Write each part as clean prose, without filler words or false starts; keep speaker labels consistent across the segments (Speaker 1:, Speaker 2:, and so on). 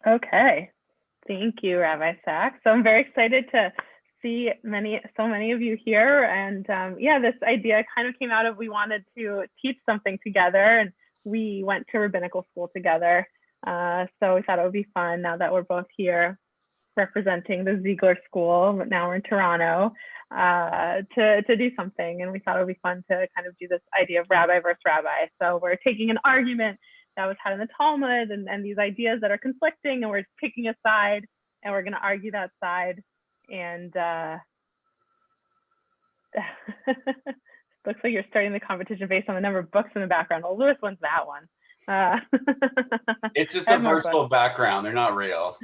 Speaker 1: Okay, thank you, Rabbi Sachs. So I'm very excited to see so many of you here. And yeah, this idea kind of came out of we wanted to teach something together, and we went to rabbinical school together. So we thought it would be fun now that we're both here representing the Ziegler School, but now we're in Toronto, to do something. And we thought it would be fun to kind of do this idea of rabbi versus rabbi. So we're taking an argument that was had in the Talmud and these ideas that are conflicting, and we're picking a side and we're going to argue that side. And looks like you're starting the competition based on the number of books in the background. Well, Lewis wins that one.
Speaker 2: It's just a virtual background. They're not real.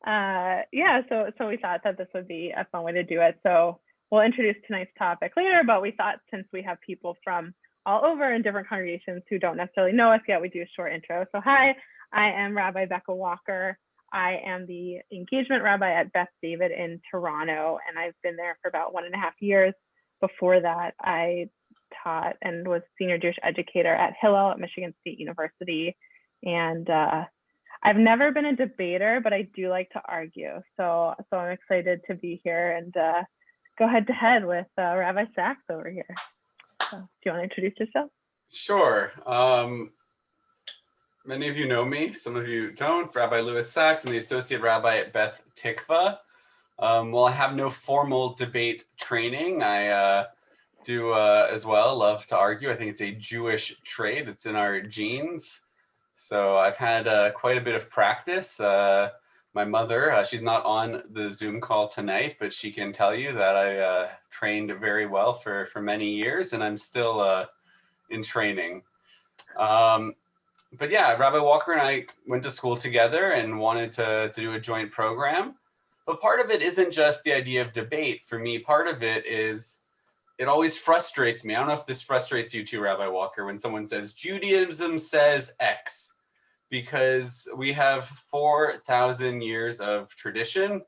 Speaker 1: Yeah, so we thought that this would be a fun way to do it. So we'll introduce tonight's topic later, but we thought since we have people from all over in different congregations who don't necessarily know us yet, we do a short intro. So hi, I am Rabbi Becca Walker. I am the engagement rabbi at Beth David in Toronto, and I've been there for about 1.5 years. Before that, I taught and was senior Jewish educator at Hillel at Michigan State University. And I've never been a debater, but I do like to argue. So I'm excited to be here and go head to head with Rabbi Sachs over here. So, do you want to introduce yourself?
Speaker 2: Sure. Many of you know me, some of you don't. Rabbi Louis Sachs, I'm the associate rabbi at Beth Tikva. While I have no formal debate training, I do as well love to argue. I think it's a Jewish trait. It's in our genes. So I've had quite a bit of practice. My mother, she's not on the Zoom call tonight, but she can tell you that I trained very well for many years, and I'm still in training. But yeah, Rabbi Walker and I went to school together and wanted to do a joint program. But part of it isn't just the idea of debate. For me, part of it is, it always frustrates me. I don't know if this frustrates you too, Rabbi Walker, when someone says, Judaism says X. Because we have 4,000 years of tradition,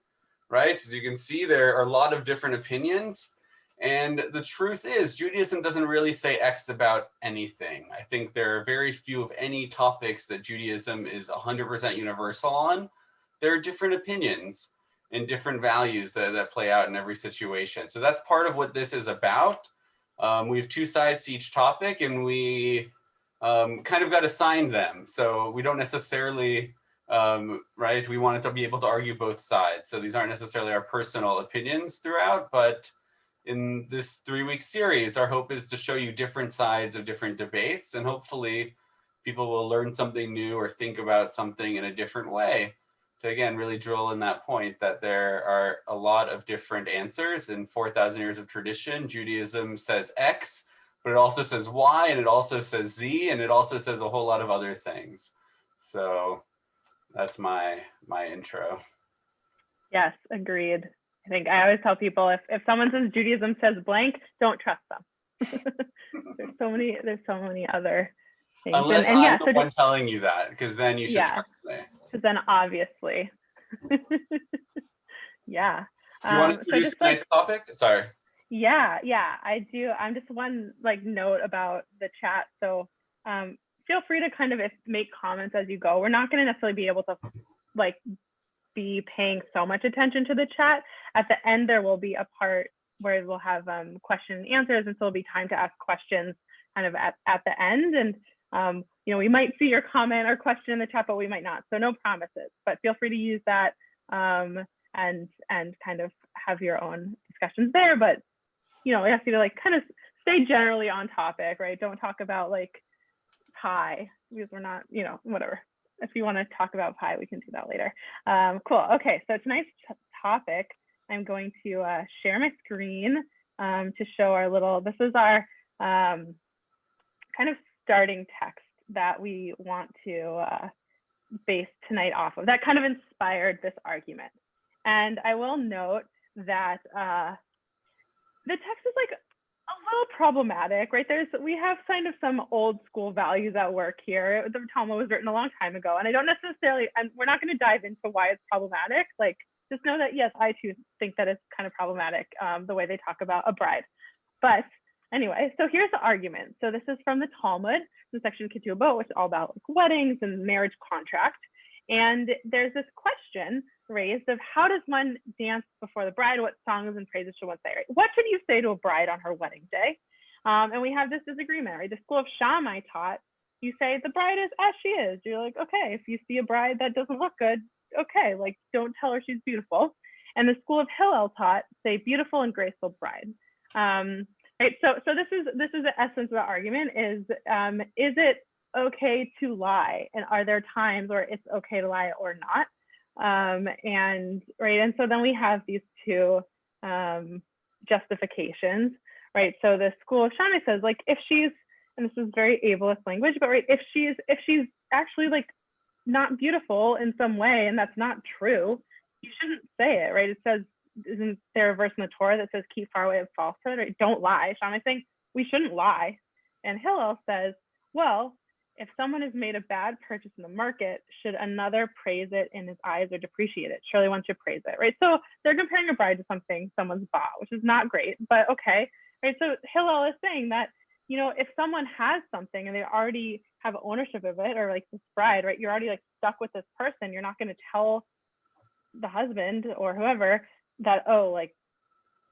Speaker 2: right? As you can see, there are a lot of different opinions. And the truth is, Judaism doesn't really say X about anything. I think there are very few of any topics that Judaism is 100% universal on. There are different opinions and different values that play out in every situation. So that's part of what this is about. We have two sides to each topic, and we kind of got assigned them. So we don't necessarily, right? We wanted to be able to argue both sides. So these aren't necessarily our personal opinions throughout, but in this 3-week series, our hope is to show you different sides of different debates, and hopefully people will learn something new or think about something in a different way to, again, really drill in that point that there are a lot of different answers. In 4,000 years of tradition, Judaism says X, but it also says Y, and it also says Z, and it also says a whole lot of other things. So that's my intro.
Speaker 1: Yes, agreed. I think I always tell people if someone says Judaism says blank, don't trust them. There's so many other things.
Speaker 2: Unless I'm the one telling you that, because then you should trust me.
Speaker 1: Because then obviously. Yeah.
Speaker 2: Do you want to introduce tonight's topic? Sorry.
Speaker 1: Yeah, I do. I'm just one note about the chat. So feel free to kind of make comments as you go. We're not going to necessarily be able to be paying so much attention to the chat. At the end, there will be a part where we'll have question and answers, and so there'll be time to ask questions kind of at the end. And we might see your comment or question in the chat, but we might not. So no promises, but feel free to use that and kind of have your own discussions there. But we ask you to kind of stay generally on topic, right? Don't talk about pie, because we're not, whatever. If you want to talk about pie, we can do that later. Cool. Okay, so tonight's topic, I'm going to share my screen to show our this is our kind of starting text that we want to base tonight off of. That kind of inspired this argument. And I will note that the text is a little problematic, right? We have kind of some old school values at work here. The Talmud was written a long time ago, and I don't necessarily, and we're not going to dive into why it's problematic. Like, just know that, yes, I too think that it's kind of problematic, the way they talk about a bride. But anyway, so here's the argument. So this is from the Talmud, the section Ketubot, which is all about like weddings and marriage contract. And there's this question raised of how does one dance before the bride? What songs and praises should one say? Right? What should you say to a bride on her wedding day? And we have this disagreement, right? The school of Shammai taught you say the bride is as she is. You're like, okay, if you see a bride that doesn't look good, okay, like don't tell her she's beautiful. And the school of Hillel taught say beautiful and graceful bride. Right. So this is the essence of the argument is it okay to lie, and are there times where it's okay to lie or not? And right, and so then we have these two justifications, right? So the school of Shammai says, like, if she's, and this is very ableist language, but right, if she's actually like not beautiful in some way, and that's not true, you shouldn't say it, right? It says, isn't there a verse in the Torah that says keep far away of falsehood, right? Don't lie. Shammai saying we shouldn't lie, and Hillel says, well, if someone has made a bad purchase in the market, should another praise it in his eyes or depreciate it? Surely one should praise it, right? So they're comparing a bride to something someone's bought, which is not great, but okay, right? So Hillel is saying that, you know, if someone has something and they already have ownership of it, or like this bride, right? You're already like stuck with this person. You're not going to tell the husband or whoever that, oh, like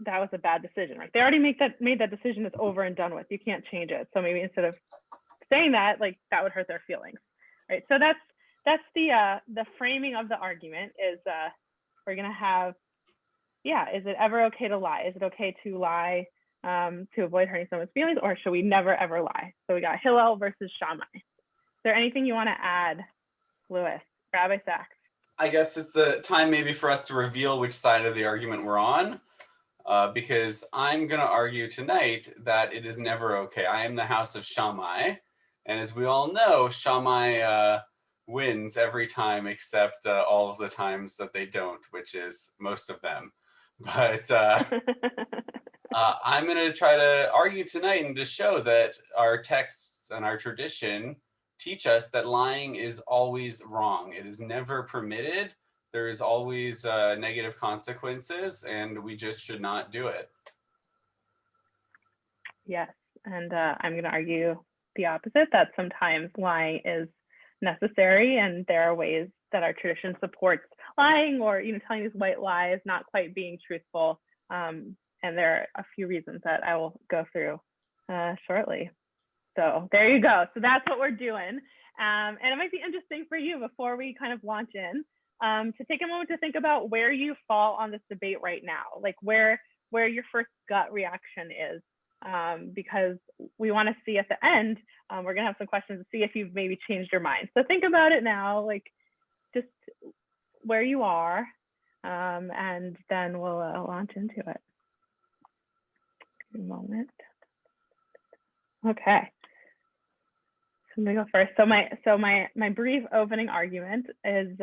Speaker 1: that was a bad decision, right? They already made that decision. It's over and done with. You can't change it. So maybe instead of saying that, like that would hurt their feelings, right? So that's the framing of the argument is we're gonna have, yeah, is it ever okay to lie? Is it okay to lie to avoid hurting someone's feelings, or should we never ever lie? So we got Hillel versus Shammai. Is there anything you want to add, Lewis? Rabbi Sachs?
Speaker 2: I guess it's the time maybe for us to reveal which side of the argument we're on. Because I'm going to argue tonight that it is never okay. I am the house of Shammai. And as we all know, Shammai wins every time except all of the times that they don't, which is most of them. But I'm going to try to argue tonight and to show that our texts and our tradition teach us that lying is always wrong. It is never permitted. There is always negative consequences, and we just should not do it.
Speaker 1: Yes, and I'm going to argue the opposite, that sometimes lying is necessary, and there are ways that our tradition supports lying, or telling these white lies, not quite being truthful. And there are a few reasons that I will go through shortly. So there you go. So that's what we're doing. And it might be interesting for you before we kind of launch in, to take a moment to think about where you fall on this debate right now, like where your first gut reaction is, because we want to see at the end, we're going to have some questions to see if you've maybe changed your mind. So think about it now, like just where you are, and then we'll launch into it. Give me a moment. Okay. So let me go first. So my brief opening argument is,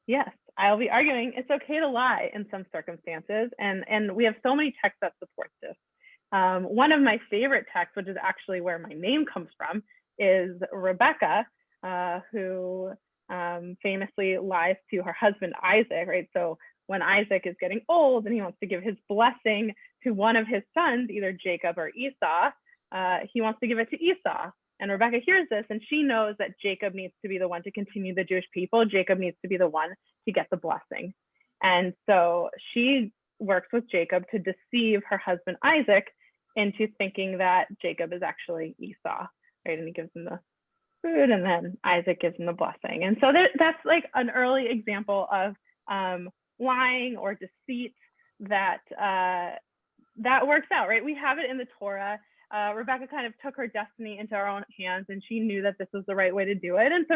Speaker 1: yes, I'll be arguing it's okay to lie in some circumstances, and we have so many texts that support this. One of my favorite texts, which is actually where my name comes from, is Rebecca, who famously lies to her husband Isaac, right? So when Isaac is getting old and he wants to give his blessing to one of his sons, either Jacob or Esau, he wants to give it to Esau. And Rebecca hears this, and she knows that Jacob needs to be the one to continue the Jewish people. Jacob needs to be the one to get the blessing. And so she works with Jacob to deceive her husband Isaac into thinking that Jacob is actually Esau, right? And he gives him the food, and then Isaac gives him the blessing. And so that's like an early example of lying or deceit that works out, right? We have it in the Torah. Rebecca kind of took her destiny into her own hands, and she knew that this was the right way to do it. And so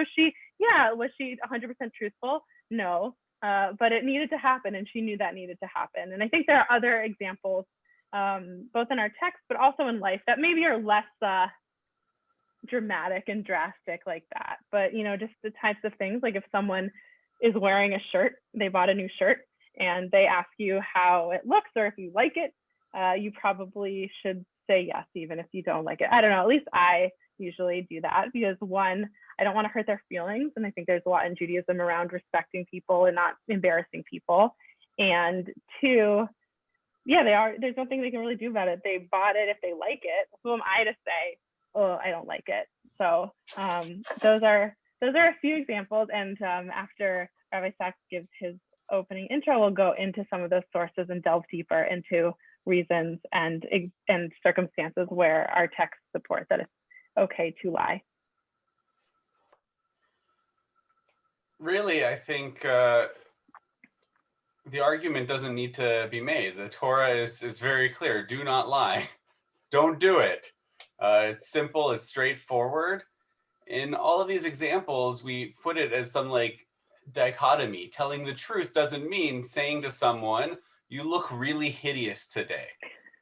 Speaker 1: was she 100% truthful? No, but it needed to happen, and she knew that needed to happen. And I think there are other examples, both in our text, but also in life, that maybe are less dramatic and drastic like that. But, just the types of things, like if someone is wearing a shirt, they bought a new shirt, and they ask you how it looks or if you like it, you probably should say yes, even if you don't like it. I don't know, at least I usually do that because one, I don't want to hurt their feelings. And I think there's a lot in Judaism around respecting people and not embarrassing people. And two, yeah, there's nothing they can really do about it. They bought it if they like it. Who am I to say, oh, I don't like it? So those are a few examples. And after Rabbi Sachs gives his opening intro, we'll go into some of those sources and delve deeper into reasons and circumstances where our text supports that it's okay to lie.
Speaker 2: Really, I think the argument doesn't need to be made. The Torah is very clear. Do not lie. Don't do it. It's simple. It's straightforward. In all of these examples, we put it as some like dichotomy. Telling the truth doesn't mean saying to someone, you look really hideous today.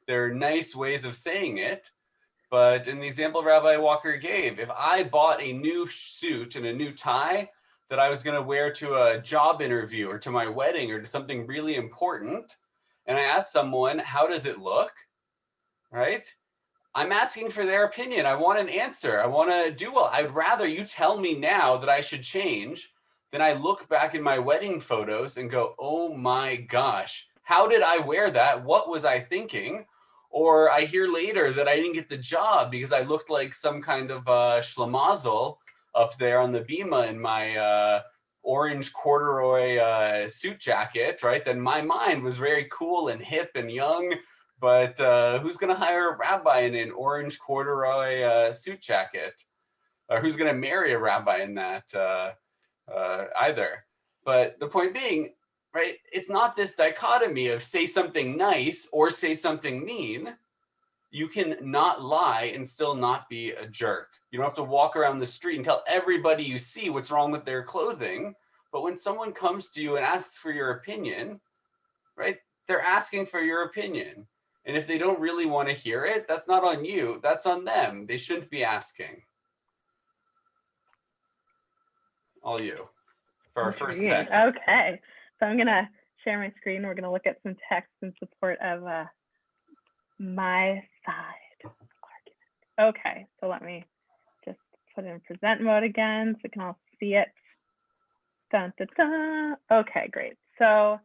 Speaker 2: There are nice ways of saying it. But in the example Rabbi Walker gave, if I bought a new suit and a new tie that I was going to wear to a job interview or to my wedding or to something really important, and I asked someone, how does it look? Right? I'm asking for their opinion. I want an answer. I want to do well. I'd rather you tell me now that I should change than I look back in my wedding photos and go, oh my gosh, how did I wear that? What was I thinking? Or I hear later that I didn't get the job because I looked like some kind of schlemazel up there on the bima in my orange corduroy suit jacket, right? Then my mind was very cool and hip and young, but who's going to hire a rabbi in an orange corduroy suit jacket? Or who's going to marry a rabbi in that either? But the point being, right, it's not this dichotomy of say something nice or say something mean. You can not lie and still not be a jerk. You don't have to walk around the street and tell everybody you see what's wrong with their clothing. But when someone comes to you and asks for your opinion, right, they're asking for your opinion. And if they don't really want to hear it, that's not on you, that's on them. They shouldn't be asking. All you for our first text.
Speaker 1: Okay, so I'm gonna share my screen. We're gonna look at some text in support of my side argument. Okay, so let me just put it in present mode again so we can all see it. Dun, dun, dun. Okay, great. So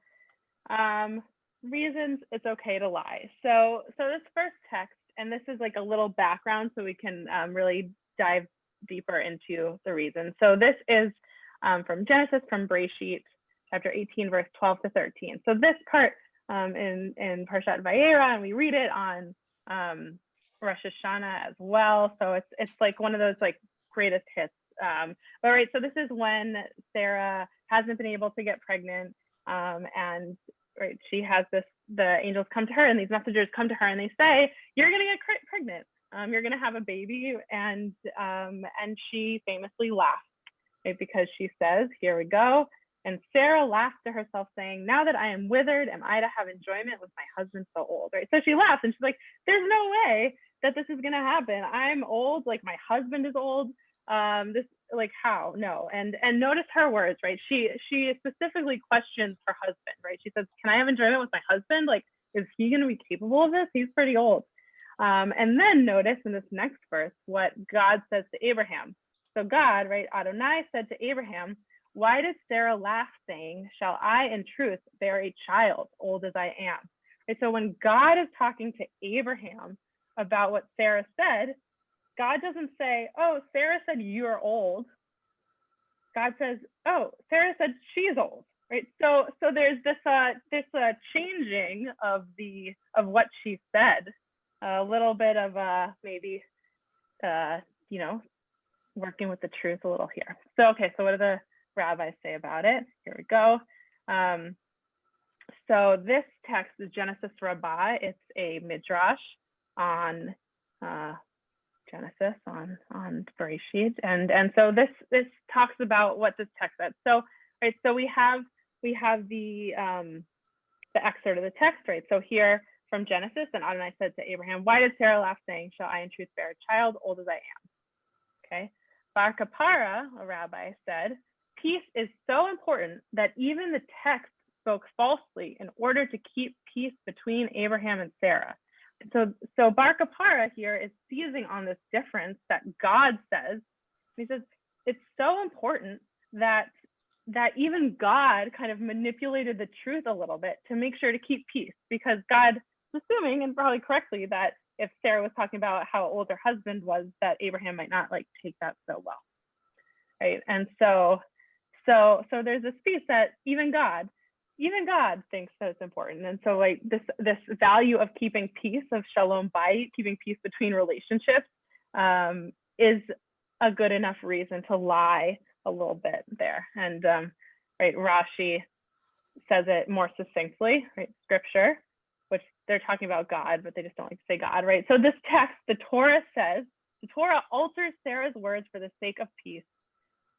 Speaker 1: reasons it's okay to lie. So this first text, and this is like a little background so we can really dive deeper into the reasons. So this is from Genesis, from Bereshit, chapter 18, verse 12 to 13. So this part in Parshat Vayera, and we read it on Rosh Hashanah as well. So it's like one of those like greatest hits. But right, so this is when Sarah hasn't been able to get pregnant, and right, she has the angels come to her, and these messengers come to her, and they say, "You're gonna get pregnant. You're gonna have a baby," and she famously laughs, right, because she says, "Here we go." And Sarah laughs to herself, saying, "Now that I am withered, am I to have enjoyment with my husband so old?" Right? So she laughs, and she's like, "There's no way that this is gonna happen. I'm old. Like my husband is old. This, like, how? No." And notice her words, right? She specifically questions her husband, right? She says, "Can I have enjoyment with my husband? Like, is he gonna be capable of this? He's pretty old." And then notice in this next verse what God says to Abraham. So God, right, Adonai said to Abraham, "Why did Sarah laugh, saying, 'Shall I in truth bear a child, old as I am?'" Right, so when God is talking to Abraham about what Sarah said, God doesn't say, "Oh, Sarah said you're old." God says, "Oh, Sarah said she's old." Right? So there's this changing of what she said, a little bit of maybe working with the truth a little here. So okay, so what do the rabbis say about it? Here we go. So this text is Genesis Rabbi. It's a midrash on Genesis, on Bereshit, and so this talks about what this text says. So right, so we have the excerpt of the text, right? So here from Genesis, and Adonai said to Abraham, "Why did Sarah laugh, saying, 'Shall I in truth bear a child, old as I am?'" Okay. Bar Kapara, a rabbi, said, "Peace is so important that even the text spoke falsely in order to keep peace between Abraham and Sarah. so Bar Kapara here is seizing on this difference that God says. He says it's so important that even God kind of manipulated the truth a little bit to make sure to keep peace, because God was assuming, and probably correctly, that if Sarah was talking about how old her husband was, that Abraham might not like take that so well, right? And so there's this piece that even God thinks that it's important. And so like this value of keeping peace, of shalom bayit, keeping peace between relationships, is a good enough reason to lie a little bit there. And right, Rashi says it more succinctly, right? Scripture, which they're talking about God, but they just don't like to say God, right? So this text, the Torah says, the Torah alters Sarah's words for the sake of peace,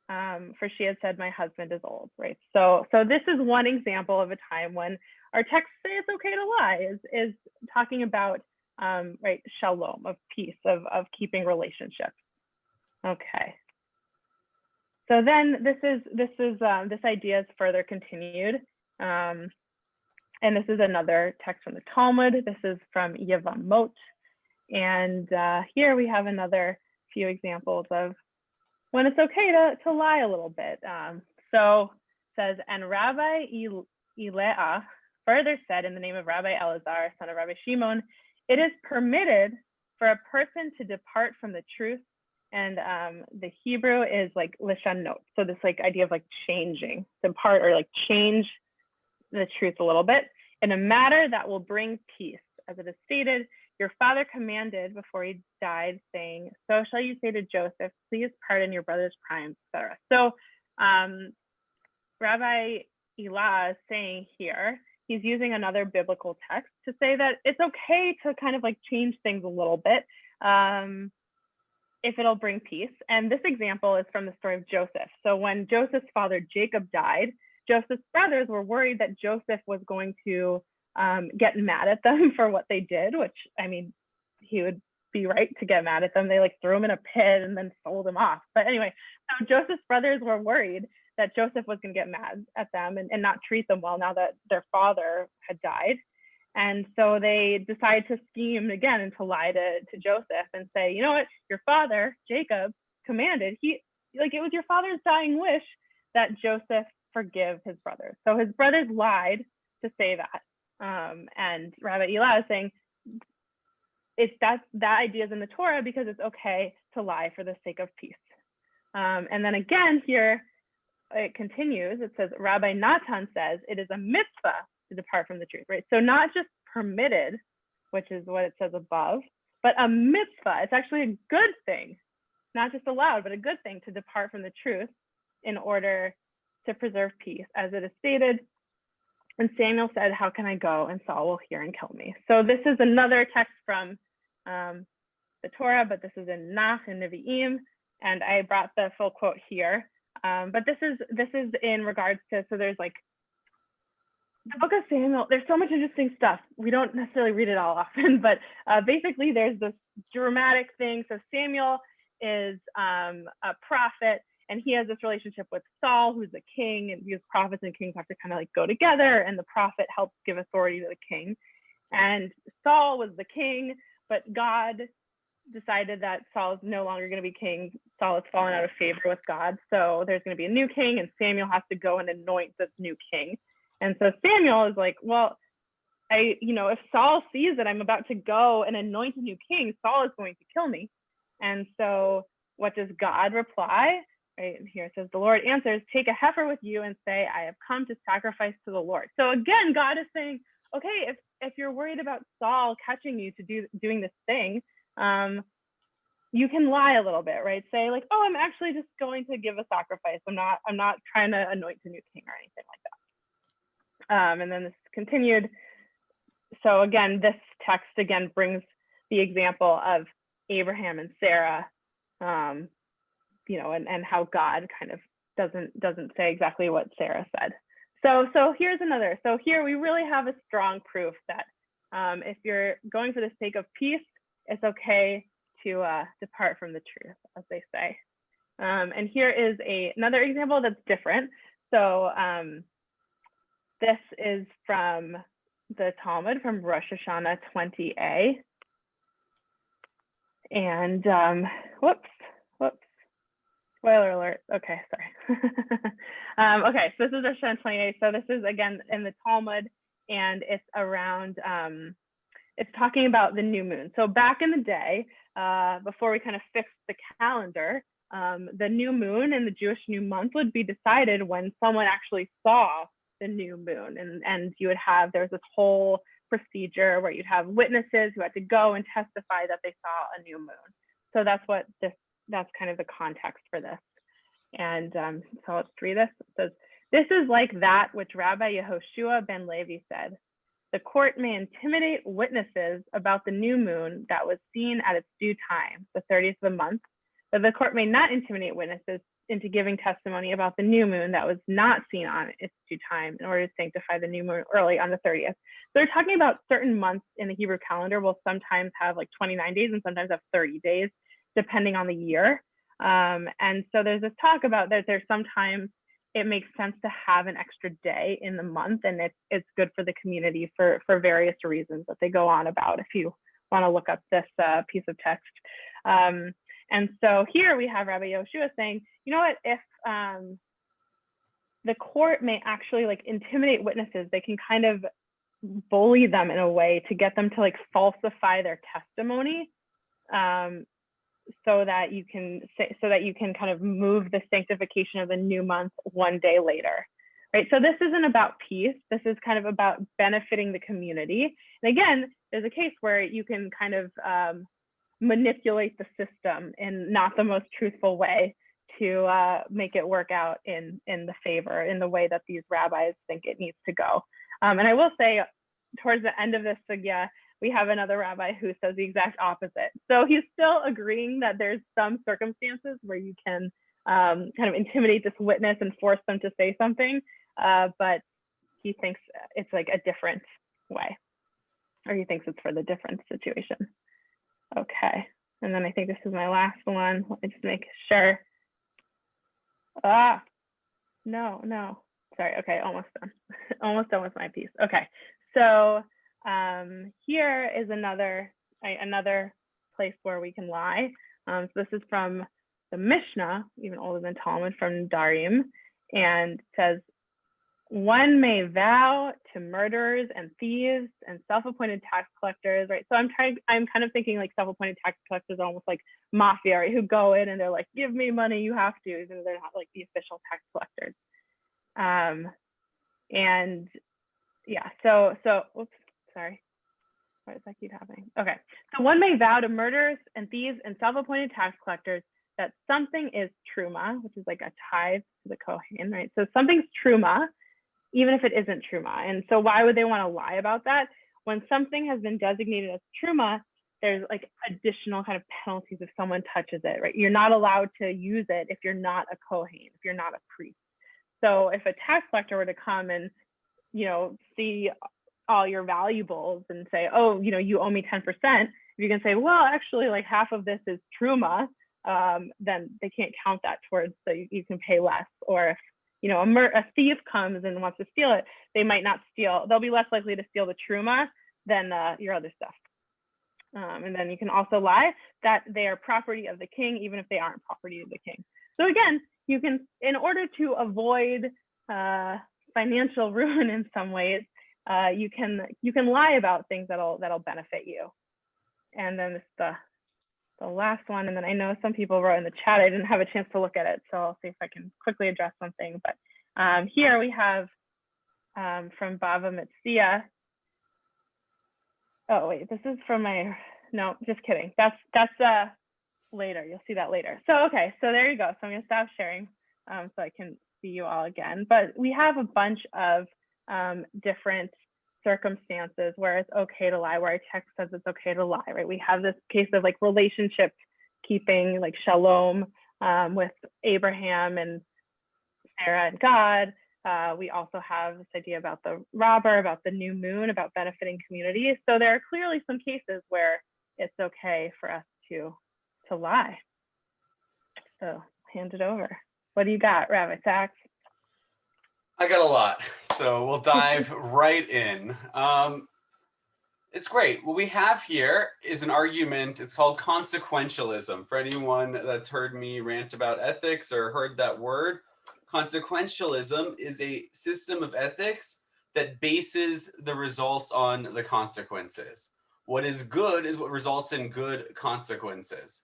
Speaker 1: for she had said, my husband is old, right? So this is one example of a time when our texts say it's okay to lie, is talking about right, shalom, of peace, of keeping relationships. Okay. So then this idea is further continued, and this is another text from the Talmud. This is from Yevamot, and here we have another few examples of when it's okay to lie a little bit. So it says, and Rabbi Eleah further said, in the name of Rabbi Elazar, son of Rabbi Shimon, it is permitted for a person to depart from the truth. And the Hebrew is like lishanot. So this like idea of like changing, depart or like change the truth a little bit in a matter that will bring peace. As it is stated, your father commanded before he died, saying, so shall you say to Joseph, please pardon your brother's crimes, etc. So Rabbi Elah is saying here, he's using another biblical text to say that it's okay to kind of like change things a little bit, if it'll bring peace. And this example is from the story of Joseph. So when Joseph's father Jacob died, Joseph's brothers were worried that Joseph was going to get mad at them for what they did, which, I mean, he would be right to get mad at them. They like threw him in a pit and then sold him off. But anyway, so Joseph's brothers were worried that Joseph was going to get mad at them and not treat them well now that their father had died. And so they decided to scheme again and to lie to Joseph and say, you know what, your father, Jacob, commanded, it was your father's dying wish that Joseph forgive his brothers. So his brothers lied to say that. And Rabbi Elah is saying, that idea is in the Torah because it's okay to lie for the sake of peace. And then again here, it continues, it says, Rabbi Natan says, it is a mitzvah to depart from the truth, right? So not just permitted, which is what it says above, but a mitzvah. It's actually a good thing, not just allowed, but a good thing to depart from the truth in order to preserve peace, as it is stated. And Samuel said, how can I go? And Saul will hear and kill me. So this is another text from the Torah, but this is in Nach and Nevi'im, and I brought the full quote here. But this is in regards to, so there's like the book of Samuel, there's so much interesting stuff. We don't necessarily read it all often, but basically there's this dramatic thing. So Samuel is a prophet, and he has this relationship with Saul, who's a king, and because prophets and kings have to kind of like go together, and the prophet helps give authority to the king. And Saul was the king, but God decided that Saul is no longer going to be king. Saul has fallen out of favor with God. So there's going to be a new king, and Samuel has to go and anoint this new king. And so Samuel is like, well, if Saul sees that I'm about to go and anoint a new king, Saul is going to kill me. And so what does God reply? Right here it says, the Lord answers, take a heifer with you and say, I have come to sacrifice to the Lord. So again, God is saying, okay, if you're worried about Saul catching you to doing this thing, you can lie a little bit, right? Say like, oh, I'm actually just going to give a sacrifice. I'm not trying to anoint a new king or anything like that. And then this continued. So again, this text again brings the example of Abraham and Sarah, and how God kind of doesn't say exactly what Sarah said. So here's another. So here we really have a strong proof that if you're going for the sake of peace, it's okay to depart from the truth, as they say. And here is another example that's different. So this is from the Talmud, from Rosh Hashanah 20a. And whoops, spoiler alert. Okay, sorry. Okay, so this is Rosh Hashanah 28. So this is again in the Talmud, and it's around, it's talking about the new moon. So back in the day, before we kind of fixed the calendar, the new moon and the Jewish new month would be decided when someone actually saw the new moon, and you would have, there was this whole procedure where you'd have witnesses who had to go and testify that they saw a new moon. So that's what this, that's kind of the context for this. And so let's read this. It says, this is like that which Rabbi Yehoshua ben Levi said. The court may intimidate witnesses about the new moon that was seen at its due time, the 30th of the month, but the court may not intimidate witnesses into giving testimony about the new moon that was not seen on its due time in order to sanctify the new moon early on the 30th. So they're talking about certain months in the Hebrew calendar will sometimes have like 29 days and sometimes have 30 days, depending on the year. And so there's this talk about that there's sometimes it makes sense to have an extra day in the month, and it's good for the community for various reasons that they go on about if you want to look up this piece of text. And so here we have Rabbi Yehoshua saying, you know what, if the court may actually like intimidate witnesses, they can kind of bully them in a way to get them to like falsify their testimony, so that you can kind of move the sanctification of the new month one day later, right? So this isn't about peace. This is kind of about benefiting the community. And again, there's a case where you can kind of manipulate the system in not the most truthful way to make it work out in the favor, in the way that these rabbis think it needs to go. And I will say, towards the end of this sugya, we have another rabbi who says the exact opposite. So he's still agreeing that there's some circumstances where you can kind of intimidate this witness and force them to say something, but he thinks it's like a different way, or he thinks it's for the different situation. Okay, and then I think this is my last one. Let me just make sure. No, sorry. Okay, almost done. Almost done with my piece. Okay, so here is another place where we can lie. So this is from the Mishnah, even older than Talmud, from Darim, and says, one may vow to murderers and thieves and self-appointed tax collectors, right? So I'm kind of thinking like self-appointed tax collectors are almost like mafia, right? Who go in and they're like, give me money, you have to, even though they're not like the official tax collectors. And yeah, so oops, sorry. Why does that keep happening? Okay, so one may vow to murderers and thieves and self-appointed tax collectors that something is truma, which is like a tithe to the Kohen, right? So something's truma, even if it isn't truma. And so why would they want to lie about that? When something has been designated as truma, there's like additional kind of penalties if someone touches it, right? You're not allowed to use it if you're not a Kohen, if you're not a priest. So if a tax collector were to come and, you know, see all your valuables and say, oh, you know, you owe me 10%, you can say, well, actually like half of this is truma, then they can't count that towards, so you can pay less. Or if, you know, a thief comes and wants to steal it, they might not steal, they'll be less likely to steal the truma than your other stuff. And then you can also lie that they are property of the king, even if they aren't property of the king. So again, you can, in order to avoid financial ruin in some ways, you can lie about things that'll benefit you. And then it's the last one, and then I know some people wrote in the chat, I didn't have a chance to look at it, so I'll see if I can quickly address something. But here we have from Bava Metzia. Oh wait, this is from my, no, just kidding. That's later, you'll see that later. So okay, so there you go. So I'm gonna stop sharing so I can see you all again. But we have a bunch of different circumstances where it's okay to lie, where our text says it's okay to lie, right? We have this case of like relationship keeping, like shalom with Abraham and Sarah and God. We also have this idea about the robber, about the new moon, about benefiting communities. So there are clearly some cases where it's okay for us to lie. So hand it over. What do you got, Rabbi Sachs?
Speaker 2: I got a lot, so we'll dive right in. It's great. What we have here is an argument. It's called consequentialism. For anyone that's heard me rant about ethics or heard that word, consequentialism is a system of ethics that bases the results on the consequences. What is good is what results in good consequences.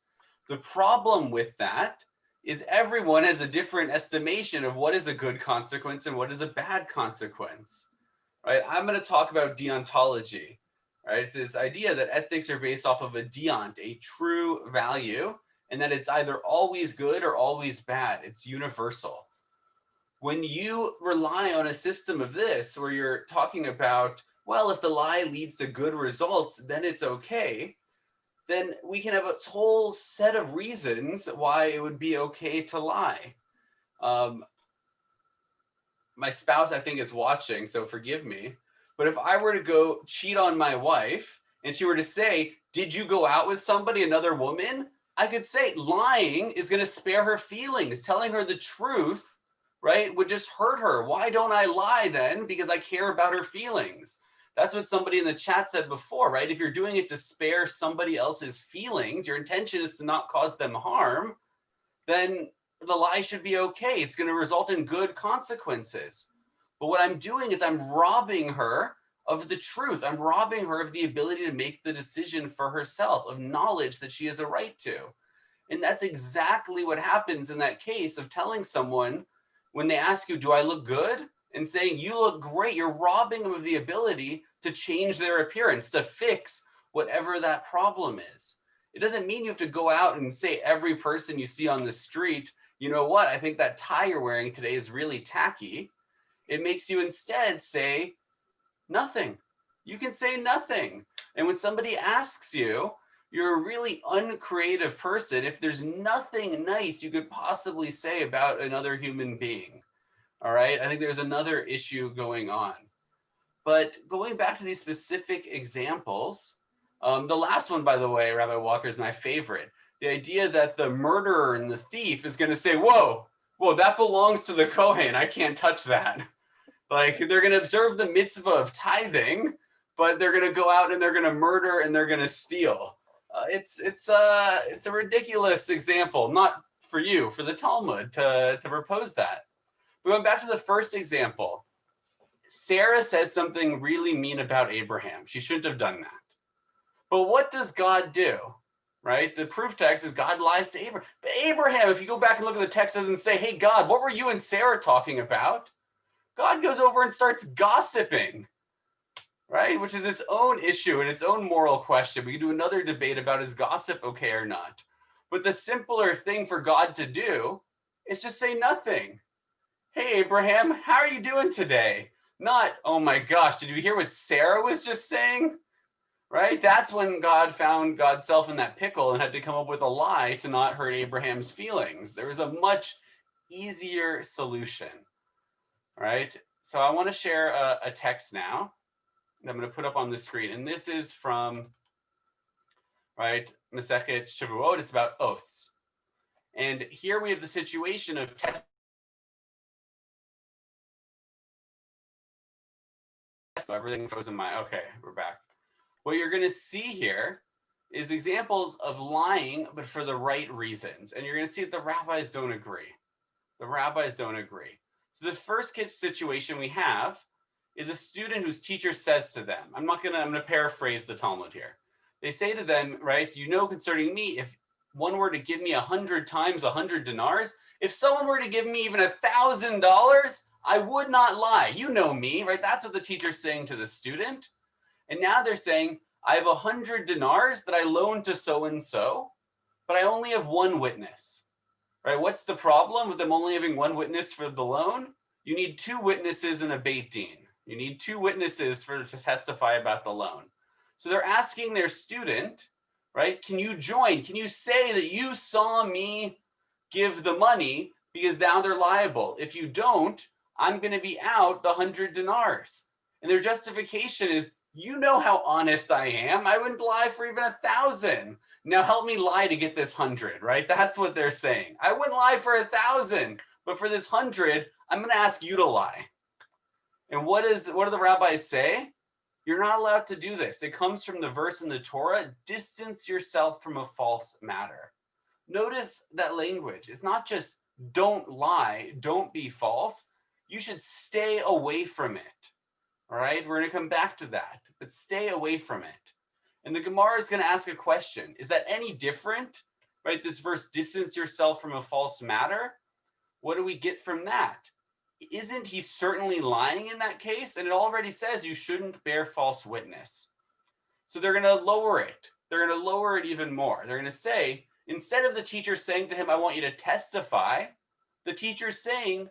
Speaker 2: The problem with that is everyone has a different estimation of what is a good consequence and what is a bad consequence. Right? I'm going to talk about deontology. Right? It's this idea that ethics are based off of a deont, a true value, and that it's either always good or always bad. It's universal. When you rely on a system of this, where you're talking about, well, if the lie leads to good results, then it's okay, then we can have a whole set of reasons why it would be okay to lie. My spouse, I think, is watching, so forgive me. But if I were to go cheat on my wife and she were to say, did you go out with somebody, another woman? I could say lying is going to spare her feelings. Telling her the truth, right, would just hurt her. Why don't I lie then? Because I care about her feelings. That's what somebody in the chat said before, right? If you're doing it to spare somebody else's feelings, your intention is to not cause them harm, then the lie should be okay. It's going to result in good consequences. But what I'm doing is I'm robbing her of the truth. I'm robbing her of the ability to make the decision for herself, of knowledge that she has a right to. And that's exactly what happens in that case of telling someone when they ask you, do I look good? And saying, you look great. You're robbing them of the ability to change their appearance, to fix whatever that problem is. It doesn't mean you have to go out and say every person you see on the street, you know what, I think that tie you're wearing today is really tacky. It makes you instead say nothing. You can say nothing. And when somebody asks you, you're a really uncreative person if there's nothing nice you could possibly say about another human being. All right, I think there's another issue going on. But going back to these specific examples, the last one, by the way, Rabbi Walker, is my favorite. The idea that the murderer and the thief is going to say, whoa, that belongs to the Kohen. I can't touch that. Like, they're going to observe the mitzvah of tithing, but they're going to go out and they're going to murder and they're going to steal. It's a ridiculous example, not for you, for the Talmud to propose that. But going back to the first example, Sarah says something really mean about Abraham. She shouldn't have done that. But what does God do? Right? The proof text is God lies to Abraham. But Abraham, if you go back and look at the text, doesn't say, hey, God, what were you and Sarah talking about? God goes over and starts gossiping, right? Which is its own issue and its own moral question. We can do another debate about is gossip okay or not. But the simpler thing for God to do is just say nothing. Hey, Abraham, how are you doing today? Not, oh my gosh, did you hear what Sarah was just saying? Right? That's when God found God's self in that pickle and had to come up with a lie to not hurt Abraham's feelings. There was a much easier solution, right? So I want to share a text now that I'm going to put up on the screen. And this is from, right, Masechet Shavuot. It's about oaths. And here we have the situation of test. Everything frozen my, okay, we're back. What you're going to see here is examples of lying, but for the right reasons. And you're going to see that the rabbis don't agree. The rabbis don't agree. So the first situation we have is a student whose teacher says to them, I'm going to paraphrase the Talmud here. They say to them, right, you know, concerning me, if one were to give me 100 times 100 dinars, if someone were to give me even $1,000, I would not lie. You know me, right? That's what the teacher's saying to the student. And now they're saying, I have 100 dinars that I loaned to so-and-so, but I only have one witness, right? What's the problem with them only having one witness for the loan? You need two witnesses in a Beit Din. You need two witnesses to testify about the loan. So they're asking their student, right? Can you join? Can you say that you saw me give the money because now they're liable? If you don't, I'm going to be out the 100 dinars. And their justification is, you know how honest I am. I wouldn't lie for even 1,000. Now help me lie to get this 100, right? That's what they're saying. I wouldn't lie for 1,000, but for this 100, I'm going to ask you to lie. And what do the rabbis say? You're not allowed to do this. It comes from the verse in the Torah, distance yourself from a false matter. Notice that language. It's not just don't lie, don't be false. You should stay away from it. All right, we're going to come back to that, but stay away from it. And the Gemara is going to ask a question. Is that any different? Right, this verse, distance yourself from a false matter. What do we get from that? Isn't he certainly lying in that case? And it already says you shouldn't bear false witness. So they're going to lower it. They're going to lower it even more. They're going to say, instead of the teacher saying to him, I want you to testify, the teacher's saying,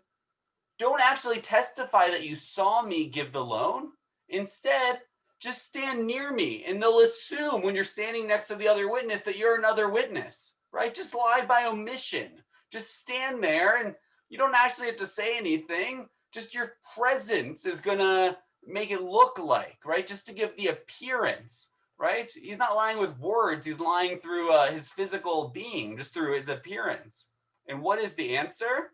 Speaker 2: don't actually testify that you saw me give the loan. Instead, just stand near me, and they'll assume when you're standing next to the other witness that you're another witness, right? Just lie by omission. Just stand there, and you don't actually have to say anything. Just your presence is going to make it look like, right? Just to give the appearance, right? He's not lying with words. He's lying through his physical being, just through his appearance. And what is the answer?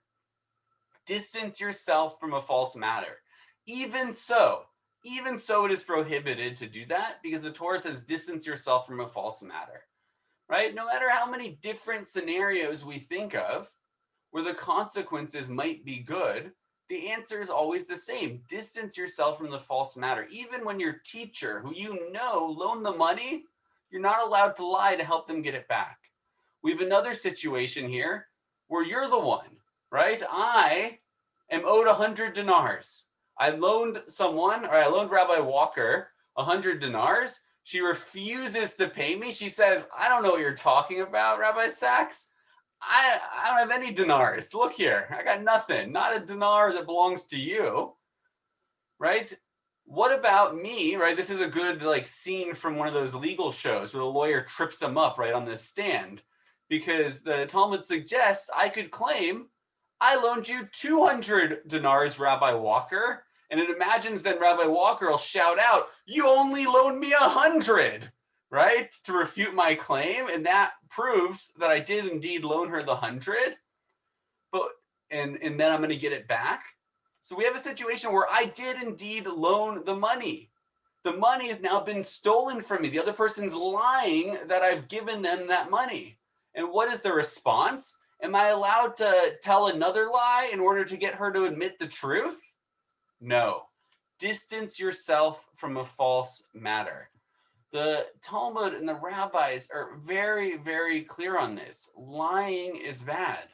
Speaker 2: Distance yourself from a false matter. Even so it is prohibited to do that because the Torah says distance yourself from a false matter, right? No matter how many different scenarios we think of where the consequences might be good, the answer is always the same. Distance yourself from the false matter. Even when your teacher, who you know loaned the money, you're not allowed to lie to help them get it back. We have another situation here where you're the one, right? I am owed 100 dinars. I loaned Rabbi Walker 100 dinars. She refuses to pay me. She says, I don't know what you're talking about, Rabbi Sachs. I don't have any dinars. Look here, I got nothing. Not a dinar that belongs to you, right? What about me, right? This is a good scene from one of those legal shows where the lawyer trips him up right on this stand, because the Talmud suggests I could claim I loaned you 200 dinars, Rabbi Walker, and it imagines then Rabbi Walker will shout out, you only loaned me 100, right? To refute my claim, and that proves that I did indeed loan her the 100, and then I'm going to get it back. So we have a situation where I did indeed loan the money. The money has now been stolen from me. The other person's lying that I've given them that money. And what is the response? Am I allowed to tell another lie in order to get her to admit the truth? No. Distance yourself from a false matter. The Talmud and the rabbis are very, very clear on this. Lying is bad.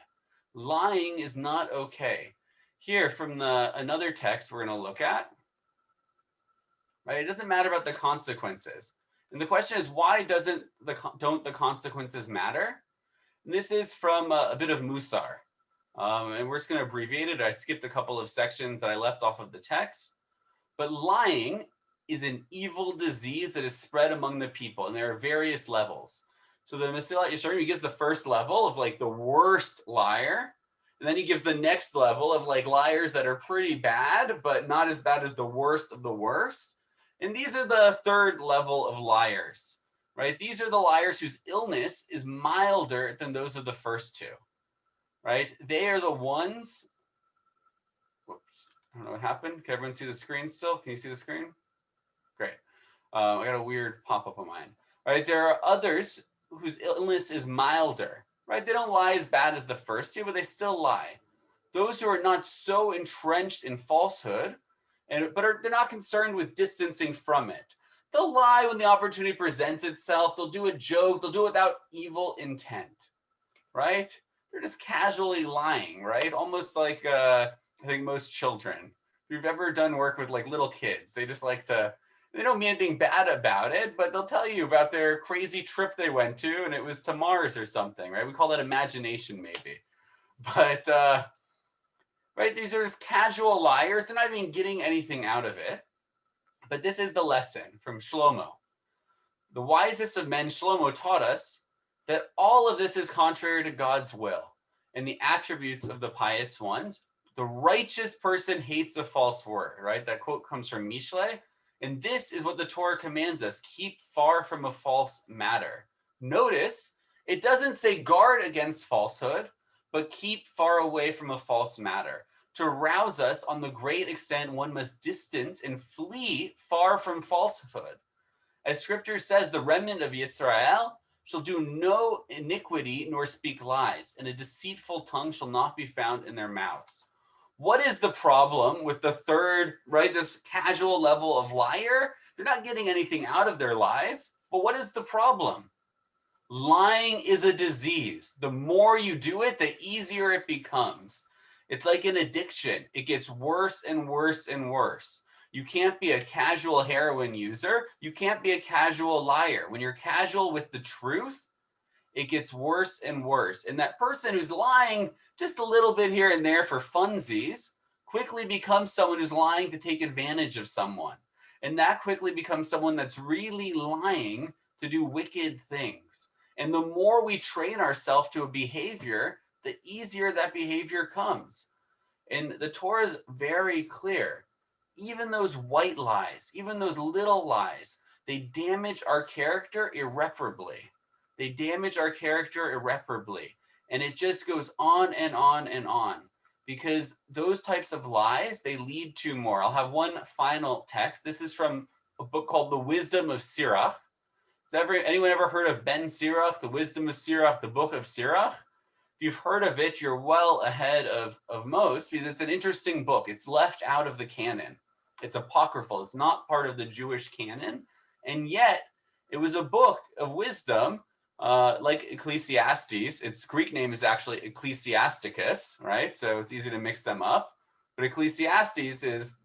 Speaker 2: Lying is not okay. Here from another text we're going to look at, right? It doesn't matter about the consequences. And the question is, why don't the consequences matter? And this is from a bit of Musar. And we're just going to abbreviate it. I skipped a couple of sections that I left off of the text. But lying is an evil disease that is spread among the people, and there are various levels. So the Mesilat Yesharim, he gives the first level of the worst liar, and then he gives the next level of liars that are pretty bad, but not as bad as the worst of the worst. And these are the third level of liars, right? These are the liars whose illness is milder than those of the first two, right? They are the ones, whoops, I don't know what happened. Can everyone see the screen still? Can you see the screen? Great. I got a weird pop-up on mine. Right, there are others whose illness is milder. Right, they don't lie as bad as the first two, but they still lie. Those who are not so entrenched in falsehood, they're not concerned with distancing from it. They'll lie when the opportunity presents itself. They'll do a joke. They'll do it without evil intent. Right? They're just casually lying. Right? Almost like I think most children. If you've ever done work with little kids, they just like to. They don't mean anything bad about it, but they'll tell you about their crazy trip they went to, and it was to Mars or something, right? We call that imagination, maybe. But, right, these are just casual liars. They're not even getting anything out of it. But this is the lesson from Shlomo. The wisest of men, Shlomo, taught us that all of this is contrary to God's will and the attributes of the pious ones. The righteous person hates a false word, right? That quote comes from Mishle. And this is what the Torah commands us. Keep far from a false matter. Notice, it doesn't say guard against falsehood, but keep far away from a false matter. To rouse us on the great extent one must distance and flee far from falsehood. As scripture says, the remnant of Israel shall do no iniquity nor speak lies, and a deceitful tongue shall not be found in their mouths. What is the problem with the third, right? This casual level of liar? They're not getting anything out of their lies, but what is the problem? Lying is a disease. The more you do it, the easier it becomes. It's like an addiction. It gets worse and worse and worse. You can't be a casual heroin user. You can't be a casual liar. When you're casual with the truth, it gets worse and worse. And that person who's lying just a little bit here and there for funsies quickly becomes someone who's lying to take advantage of someone. And that quickly becomes someone that's really lying to do wicked things. And the more we train ourselves to a behavior, the easier that behavior comes. And the Torah is very clear. Even those white lies, even those little lies, they damage our character irreparably. They damage our character irreparably. And it just goes on and on and on. Because those types of lies, they lead to more. I'll have one final text. This is from a book called The Wisdom of Sirach. Has anyone ever heard of Ben Sirach, The Wisdom of Sirach, the book of Sirach? If you've heard of it, you're well ahead of most, because it's an interesting book. It's left out of the canon. It's apocryphal. It's not part of the Jewish canon. And yet, it was a book of wisdom, like Ecclesiastes. Its Greek name is actually Ecclesiasticus, right? So it's easy to mix them up. But Ecclesiastes is,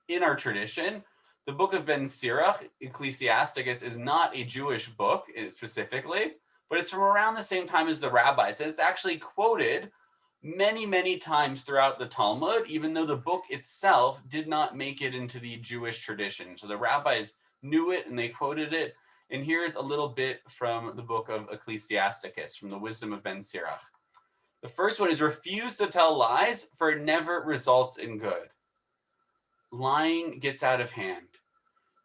Speaker 2: in our tradition, the book of Ben Sirach, Ecclesiasticus, is not a Jewish book specifically, but it's from around the same time as the rabbis. And it's actually quoted many, many times throughout the Talmud, even though the book itself did not make it into the Jewish tradition. So the rabbis knew it and they quoted it. And here's a little bit from the book of Ecclesiasticus, from the Wisdom of Ben Sirach. The first one is, refuse to tell lies, for it never results in good. Lying gets out of hand.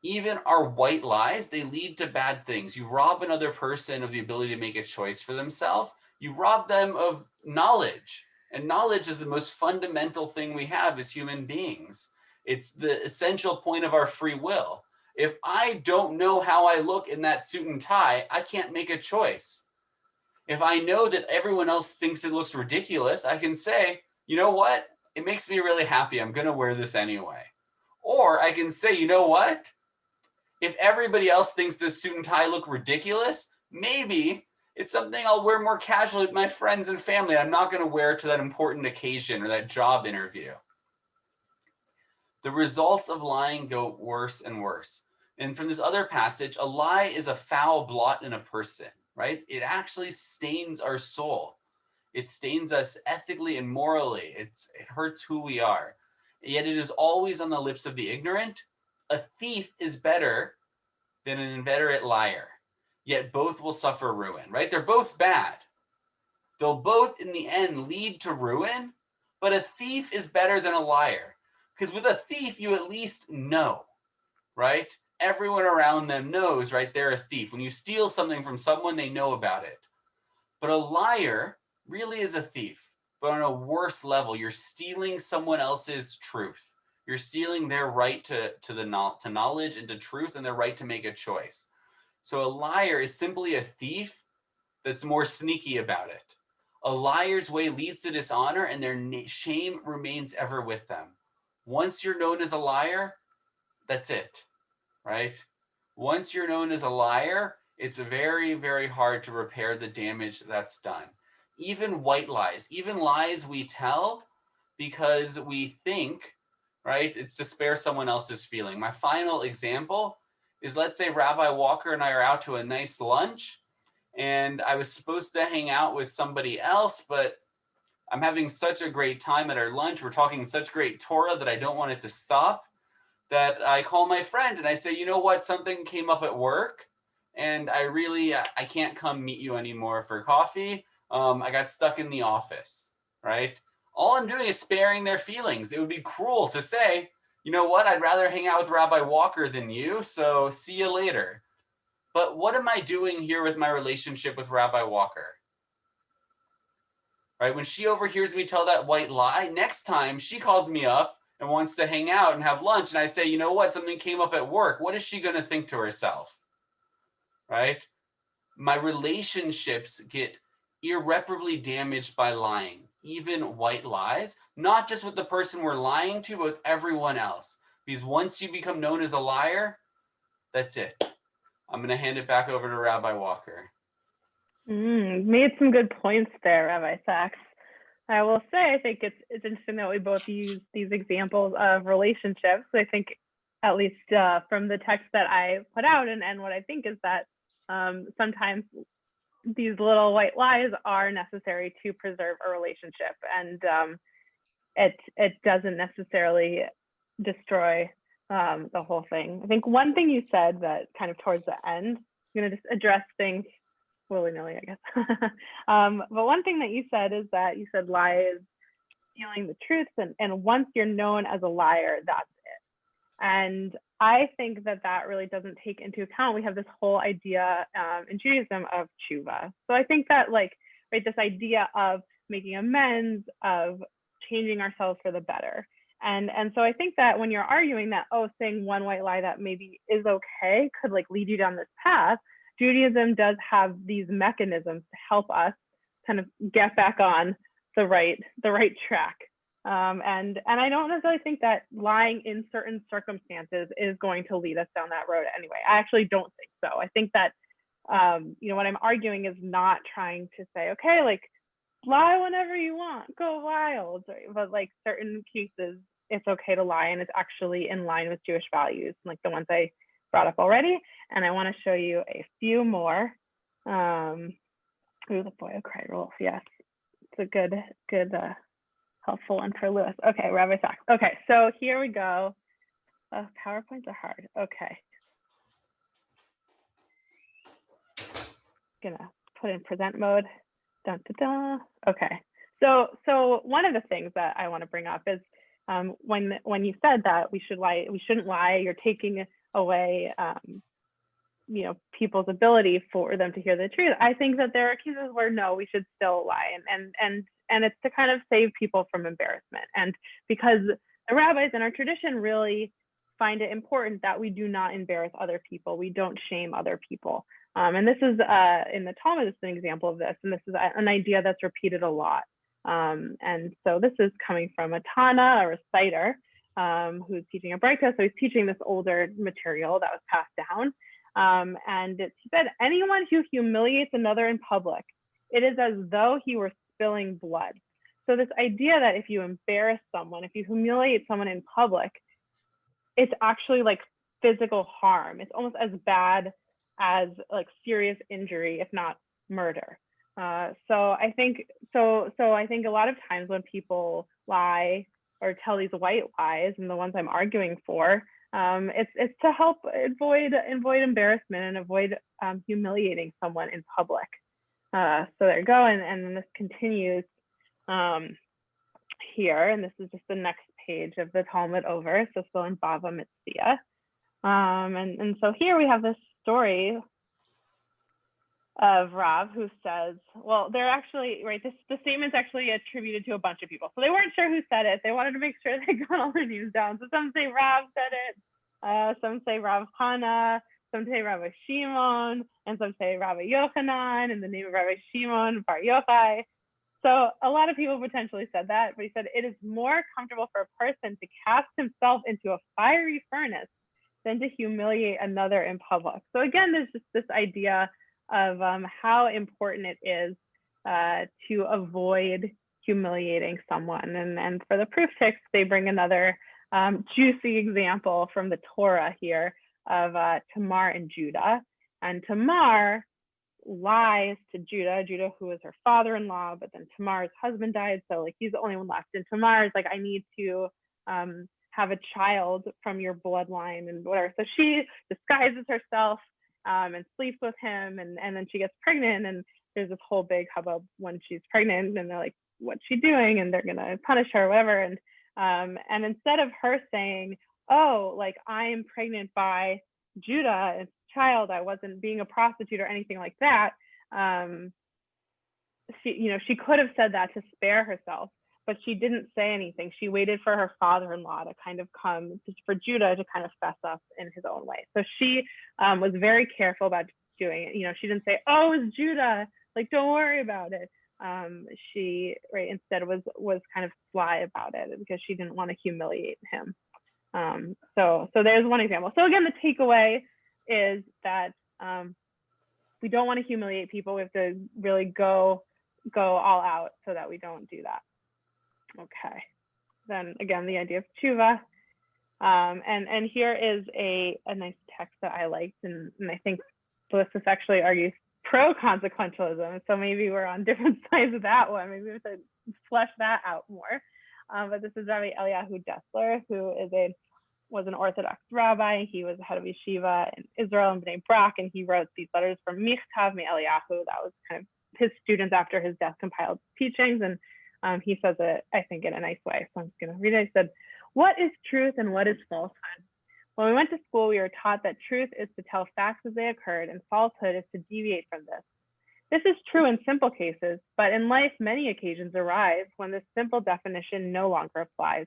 Speaker 2: Even our white lies, they lead to bad things. You rob another person of the ability to make a choice for themselves. You rob them of knowledge. And knowledge is the most fundamental thing we have as human beings. It's the essential point of our free will. If I don't know how I look in that suit and tie, I can't make a choice. If I know that everyone else thinks it looks ridiculous, I can say, you know what? It makes me really happy. I'm going to wear this anyway. Or I can say, you know what? If everybody else thinks this suit and tie look ridiculous, maybe it's something I'll wear more casually with my friends and family. I'm not going to wear it to that important occasion or that job interview. The results of lying go worse and worse. And from this other passage, a lie is a foul blot in a person, right? It actually stains our soul. It stains us ethically and morally. It hurts who we are. Yet it is always on the lips of the ignorant. A thief is better than an inveterate liar, yet both will suffer ruin, right? They're both bad. They'll both, in the end, lead to ruin, but a thief is better than a liar. Because with a thief, you at least know, right? Everyone around them knows, right? They're a thief. When you steal something from someone, they know about it. But a liar really is a thief, but on a worse level. You're stealing someone else's truth. You're stealing their right to knowledge and to truth, and their right to make a choice. So a liar is simply a thief that's more sneaky about it. A liar's way leads to dishonor, and their shame remains ever with them. Once you're known as a liar, that's it, right? Once you're known as a liar, it's very, very hard to repair the damage that's done. Even white lies, even lies we tell because we think, right, it's to spare someone else's feeling. My final example is, let's say Rabbi Walker and I are out to a nice lunch, and I was supposed to hang out with somebody else, but I'm having such a great time at our lunch. We're talking such great Torah that I don't want it to stop, that I call my friend and I say, you know what, something came up at work and I can't come meet you anymore for coffee. I got stuck in the office, right? All I'm doing is sparing their feelings. It would be cruel to say, you know what, I'd rather hang out with Rabbi Walker than you, so see you later. But what am I doing here with my relationship with Rabbi Walker? right? When she overhears me tell that white lie, next time she calls me up and wants to hang out and have lunch, and I say, you know what, something came up at work. What is she going to think to herself, right? My relationships get irreparably damaged by lying, even white lies, not just with the person we're lying to, but with everyone else. Because once you become known as a liar, that's it. I'm going to hand it back over to Rabbi Walker.
Speaker 1: Made some good points there, Rabbi Sachs. I will say, I think it's interesting that we both use these examples of relationships. I think, at least from the text that I put out, and what I think is that sometimes these little white lies are necessary to preserve a relationship, and it doesn't necessarily destroy the whole thing. I think one thing you said that kind of towards the end, I'm going to just address things willy-nilly, I guess. But one thing that you said is that you said lie is stealing the truth, and once you're known as a liar, that's it. And I think that really doesn't take into account, we have this whole idea in Judaism of tshuva. So I think that right, this idea of making amends, of changing ourselves for the better. And so I think that when you're arguing that, saying one white lie that maybe is okay could lead you down this path, Judaism does have these mechanisms to help us kind of get back on the right track. And I don't necessarily think that lying in certain circumstances is going to lead us down that road anyway. I actually don't think so. I think that, what I'm arguing is not trying to say, okay, lie whenever you want, go wild. But certain cases, it's okay to lie, and it's actually in line with Jewish values, like the ones I brought up already. And I want to show you a few more. The boy who cried wolf. Yes, it's a good helpful one for Lewis. Okay, Rabbi Sachs. Okay, so here we go. PowerPoints are hard. Okay. Gonna put in present mode. Dun, dun, dun. Okay. So one of the things that I want to bring up is when you said that we shouldn't lie, you're taking away people's ability for them to hear the truth. I think that there are cases where no, we should still lie, and it's to kind of save people from embarrassment. And because the rabbis in our tradition really find it important that we do not embarrass other people, we don't shame other people. And this is in the Talmud, this is an example of this, and this is an idea that's repeated a lot. And so this is coming from a Tana, a reciter, who's teaching a Becca. So he's teaching this older material that was passed down. And he said, anyone who humiliates another in public, it is as though he were spilling blood. So this idea that if you embarrass someone, if you humiliate someone in public, it's actually physical harm. It's almost as bad as serious injury, if not murder. So I think a lot of times when people lie or tell these white lies, and the ones I'm arguing for, it's to help avoid embarrassment and avoid humiliating someone in public. So there you go, and then this continues here, and this is just the next page of the Talmud over, so still in Bava Metzia. And so here we have this story of Rav, who says, well, they're actually, right, the statement's actually attributed to a bunch of people. So they weren't sure who said it. They wanted to make sure they got all their names down. So some say Rav said it, some say Rav Hana, some say Rabbi Shimon, and some say Rabbi Yochanan in the name of Rabbi Shimon Bar Yochai. So a lot of people potentially said that, but he said, it is more comfortable for a person to cast himself into a fiery furnace than to humiliate another in public. So again, there's just this idea of how important it is to avoid humiliating someone. And for the proof text, they bring another juicy example from the Torah here of Tamar and Judah. And Tamar lies to Judah, who is her father-in-law, but then Tamar's husband died, so he's the only one left. And Tamar is I need to have a child from your bloodline and whatever. So she disguises herself and sleeps with him, and then she gets pregnant, and there's this whole big hubbub when she's pregnant, and they're like, what's she doing? And they're gonna punish her or whatever. And instead of her saying, oh, I'm pregnant by Judah, it's child, I wasn't being a prostitute or anything like that, she could have said that to spare herself, but she didn't say anything. She waited for her father-in-law to kind of come, for Judah to kind of fess up in his own way. So she was very careful about doing it. She didn't say, "Oh, it's Judah, like don't worry about it." She instead was kind of sly about it because she didn't want to humiliate him. So there's one example. So again, the takeaway is that we don't want to humiliate people. We have to really go all out so that we don't do that. Okay. Then again, the idea of tshuva. And here is a nice text that I liked, and I think this actually argues pro-consequentialism. So maybe we're on different sides of that one. Maybe we have to flesh that out more. But this is Rabbi Eliyahu Dessler, who was an Orthodox rabbi. He was the head of yeshiva in Israel and Bnei Brak, and he wrote these letters from Michtav Mi Eliyahu. That was kind of his students after his death compiled teachings, and he says it, I think, in a nice way. So I'm just going to read it. He said, "What is truth and what is falsehood? When we went to school, we were taught that truth is to tell facts as they occurred, and falsehood is to deviate from this. This is true in simple cases, but in life, many occasions arise when this simple definition no longer applies.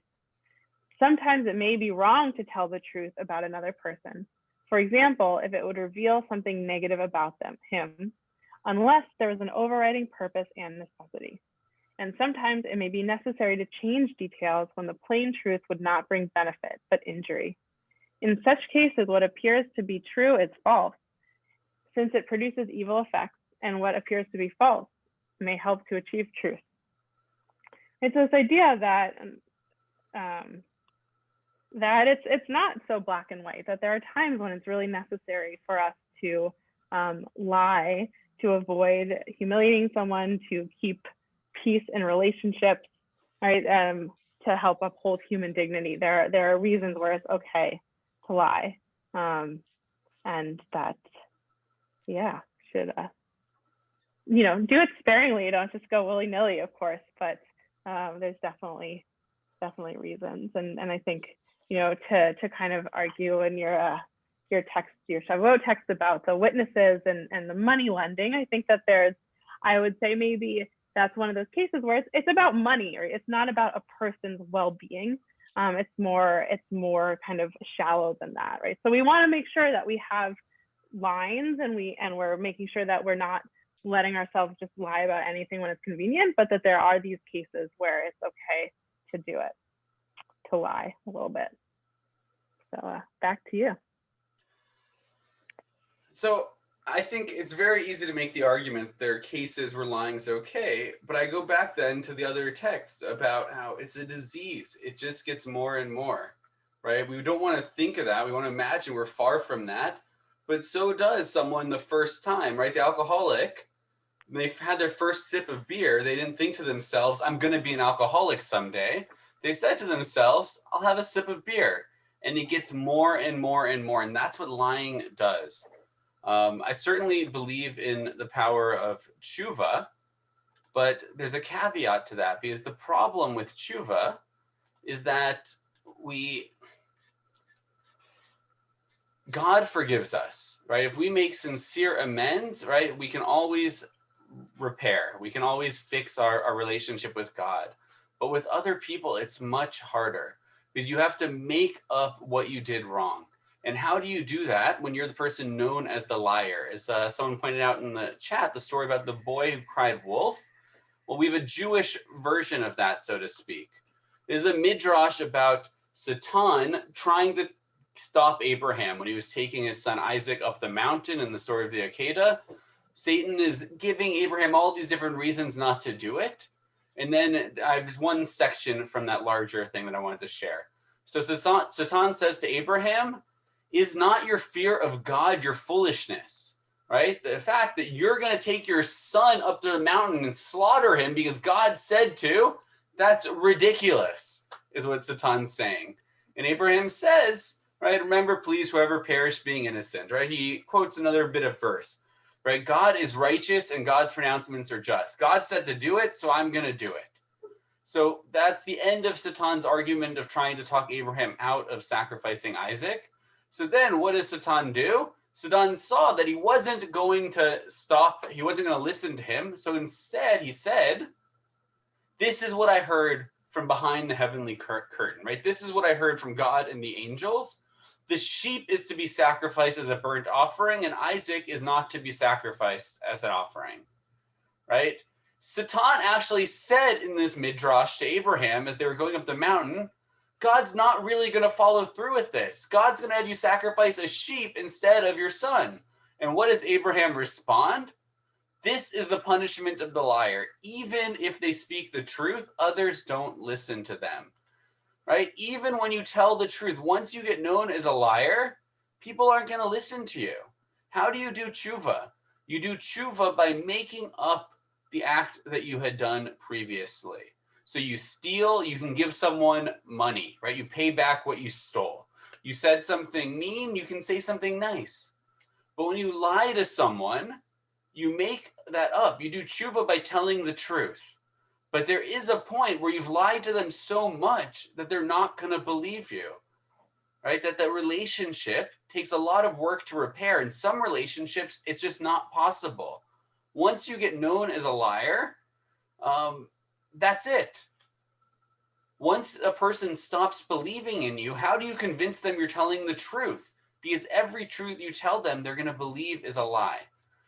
Speaker 1: Sometimes it may be wrong to tell the truth about another person. For example, if it would reveal something negative about him, unless there is an overriding purpose and necessity. And sometimes it may be necessary to change details when the plain truth would not bring benefit, but injury. In such cases, what appears to be true is false, since it produces evil effects, and what appears to be false may help to achieve truth." It's this idea that it's not so black and white, that there are times when it's really necessary for us to lie, to avoid humiliating someone, to keep peace in relationships, right? To help uphold human dignity. There are reasons where it's okay to lie, and that, should do it sparingly. You don't just go willy-nilly, of course, but there's definitely reasons, and I think to kind of argue in your text, your Shavuot text about the witnesses and the money lending, I think that I would say maybe that's one of those cases where it's about money, or it's not about a person's well-being. It's more kind of shallow than that, right? So we want to make sure that we have lines, and we're making sure that we're not letting ourselves just lie about anything when it's convenient, but that there are these cases where it's okay to do it, to lie a little bit. So back to you.
Speaker 2: So I think it's very easy to make the argument there are cases where lying's okay, but I go back then to the other text about how it's a disease. It just gets more and more, right? We don't want to think of that. We want to imagine we're far from that, but so does someone the first time, right? The alcoholic, they've had their first sip of beer. They didn't think to themselves, I'm going to be an alcoholic someday. They said to themselves, I'll have a sip of beer. And it gets more and more and more. And that's what lying does. I certainly believe in the power of tshuva, but there's a caveat to that, because the problem with tshuva is that God forgives us, right? If we make sincere amends, right, we can always repair. We can always fix our relationship with God. But with other people, it's much harder, because you have to make up what you did wrong. And how do you do that when you're the person known as the liar? As someone pointed out in the chat, the story about the boy who cried wolf. Well, we have a Jewish version of that, so to speak. There's a midrash about Satan trying to stop Abraham when he was taking his son Isaac up the mountain in the story of the Akedah. Satan is giving Abraham all these different reasons not to do it. And then I have one section from that larger thing that I wanted to share. So Satan says to Abraham, is not your fear of God your foolishness, right? The fact that you're going to take your son up to the mountain and slaughter him because God said to, that's ridiculous, is what Satan's saying. And Abraham says, right, remember, please, whoever perished being innocent, right? He quotes another bit of verse, right? God is righteous and God's pronouncements are just. God said to do it, so I'm going to do it. So that's the end of Satan's argument of trying to talk Abraham out of sacrificing Isaac. So then what does Satan do? Sidon saw that he wasn't going to stop, he wasn't going to listen to him. So instead he said, this is what I heard from behind the heavenly curtain, right? This is what I heard from God and the angels. The sheep is to be sacrificed as a burnt offering, and Isaac is not to be sacrificed as an offering, right? Satan actually said in this midrash to Abraham as they were going up the mountain, God's not really going to follow through with this. God's going to have you sacrifice a sheep instead of your son. And what does Abraham respond? This is the punishment of the liar. Even if they speak the truth, others don't listen to them, right? Even when you tell the truth, once you get known as a liar, people aren't going to listen to you. How do you do tshuva? You do tshuva by making up the act that you had done previously. So you steal, you can give someone money, right? You pay back what you stole. You said something mean, you can say something nice. But when you lie to someone, you make that up. You do tshuva by telling the truth. But there is a point where you've lied to them so much that they're not going to believe you, right? That the relationship takes a lot of work to repair. In some relationships, it's just not possible. Once you get known as a liar, that's it. Once a person stops believing in you, how do you convince them you're telling the truth? Because every truth you tell them, they're going to believe is a lie.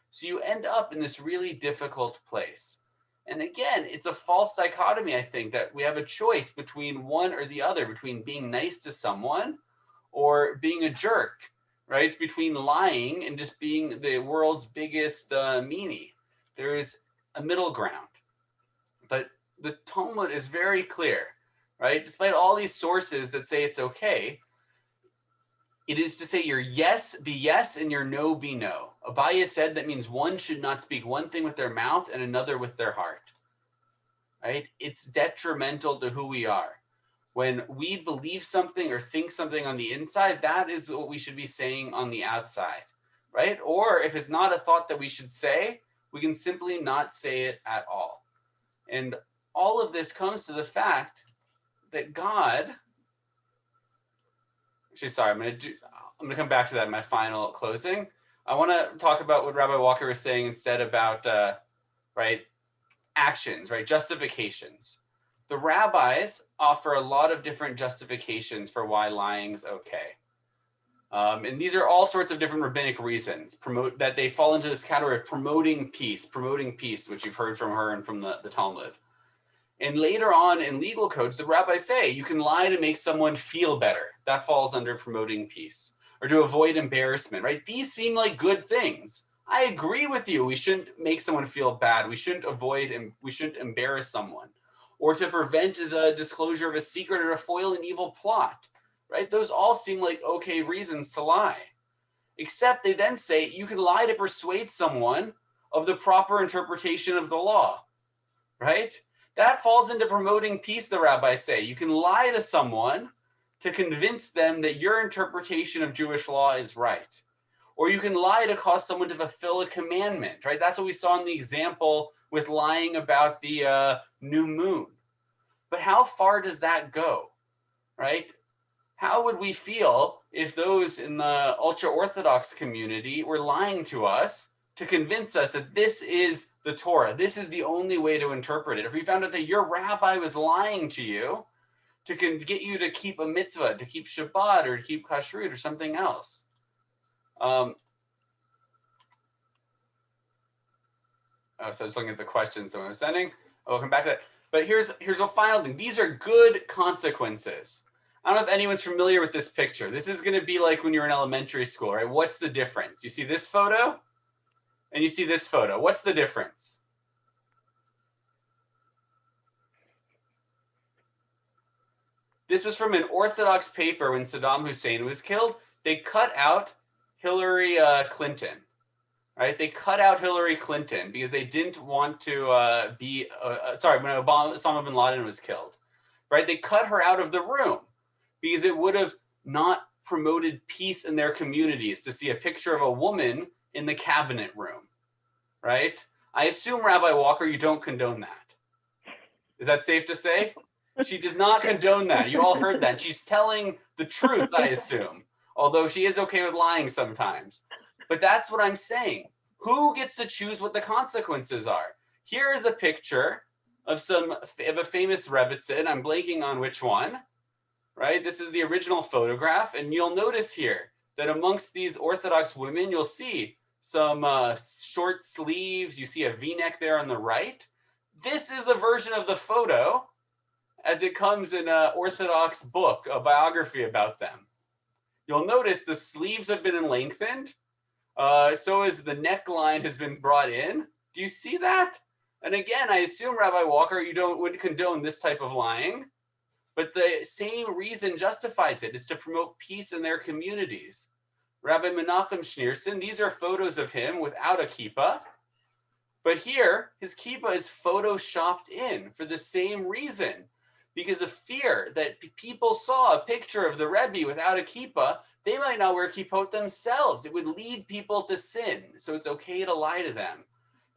Speaker 2: So you end up in this really difficult place. And again, it's a false dichotomy, I think, that we have a choice between one or the other, between being nice to someone or being a jerk, right? It's between lying and just being the world's biggest meanie. There is a middle ground. But the Talmud is very clear, right? Despite all these sources that say it's okay, it is to say your yes be yes and your no be no. Abaye said that means one should not speak one thing with their mouth and another with their heart, right? It's detrimental to who we are. When we believe something or think something on the inside, that is what we should be saying on the outside, right? Or if it's not a thought that we should say, we can simply not say it at all. And all of this comes to the fact that God, actually, sorry, I'm going to come back to that in my final closing. I want to talk about what Rabbi Walker was saying instead about, right, actions, right, justifications. The rabbis offer a lot of different justifications for why lying's okay. And these are all sorts of different rabbinic reasons that they fall into this category of promoting peace, which you've heard from her and from the Talmud. And later on in legal codes, the rabbis say you can lie to make someone feel better. That falls under promoting peace. Or to avoid embarrassment, right? These seem like good things. I agree with you. We shouldn't make someone feel bad. We shouldn't avoid and we shouldn't embarrass someone. Or to prevent the disclosure of a secret or to foil an evil plot, right? Those all seem like okay reasons to lie. Except they then say you can lie to persuade someone of the proper interpretation of the law, right? That falls into promoting peace, the rabbis say. You can lie to someone to convince them that your interpretation of Jewish law is right. Or you can lie to cause someone to fulfill a commandment, right? That's what we saw in the example with lying about the new moon. But how far does that go, right? How would we feel if those in the ultra-Orthodox community were lying to us to convince us that this is the Torah, this is the only way to interpret it? If we found out that your rabbi was lying to you to get you to keep a mitzvah, to keep Shabbat, or to keep kashrut, or something else. So I was looking at the questions someone was sending. I'll come back to that. But here's a final thing. These are good consequences. I don't know if anyone's familiar with this picture. This is going to be like when you're in elementary school, right? What's the difference? You see this photo and you see this photo. What's the difference? This was from an Orthodox paper when Saddam Hussein was killed. They cut out Hillary Clinton, right? They cut out Hillary Clinton because they didn't want to when Osama bin Laden was killed, right? They cut her out of the room because it would have not promoted peace in their communities to see a picture of a woman in the cabinet room, right? I assume, Rabbi Walker, you don't condone that. Is that safe to say? She does not condone that. You all heard that. She's telling the truth, I assume, although she is okay with lying sometimes. But that's what I'm saying. Who gets to choose what the consequences are? Here is a picture of a famous Rebbitzin. I'm blanking on which one, right? This is the original photograph. And you'll notice here that amongst these Orthodox women, you'll see some short sleeves. You see a V-neck there on the right. This is the version of the photo as it comes in an Orthodox book, a biography about them. You'll notice the sleeves have been lengthened. So is the neckline has been brought in. Do you see that? And again, I assume, Rabbi Walker, you would condone this type of lying, but the same reason justifies it. It's to promote peace in their communities. Rabbi Menachem Schneerson, these are photos of him without a kippah, but here his kippah is photoshopped in for the same reason, because of fear that people saw a picture of the Rebbe without a kippah, they might not wear kippot themselves. It would lead people to sin. So it's okay to lie to them.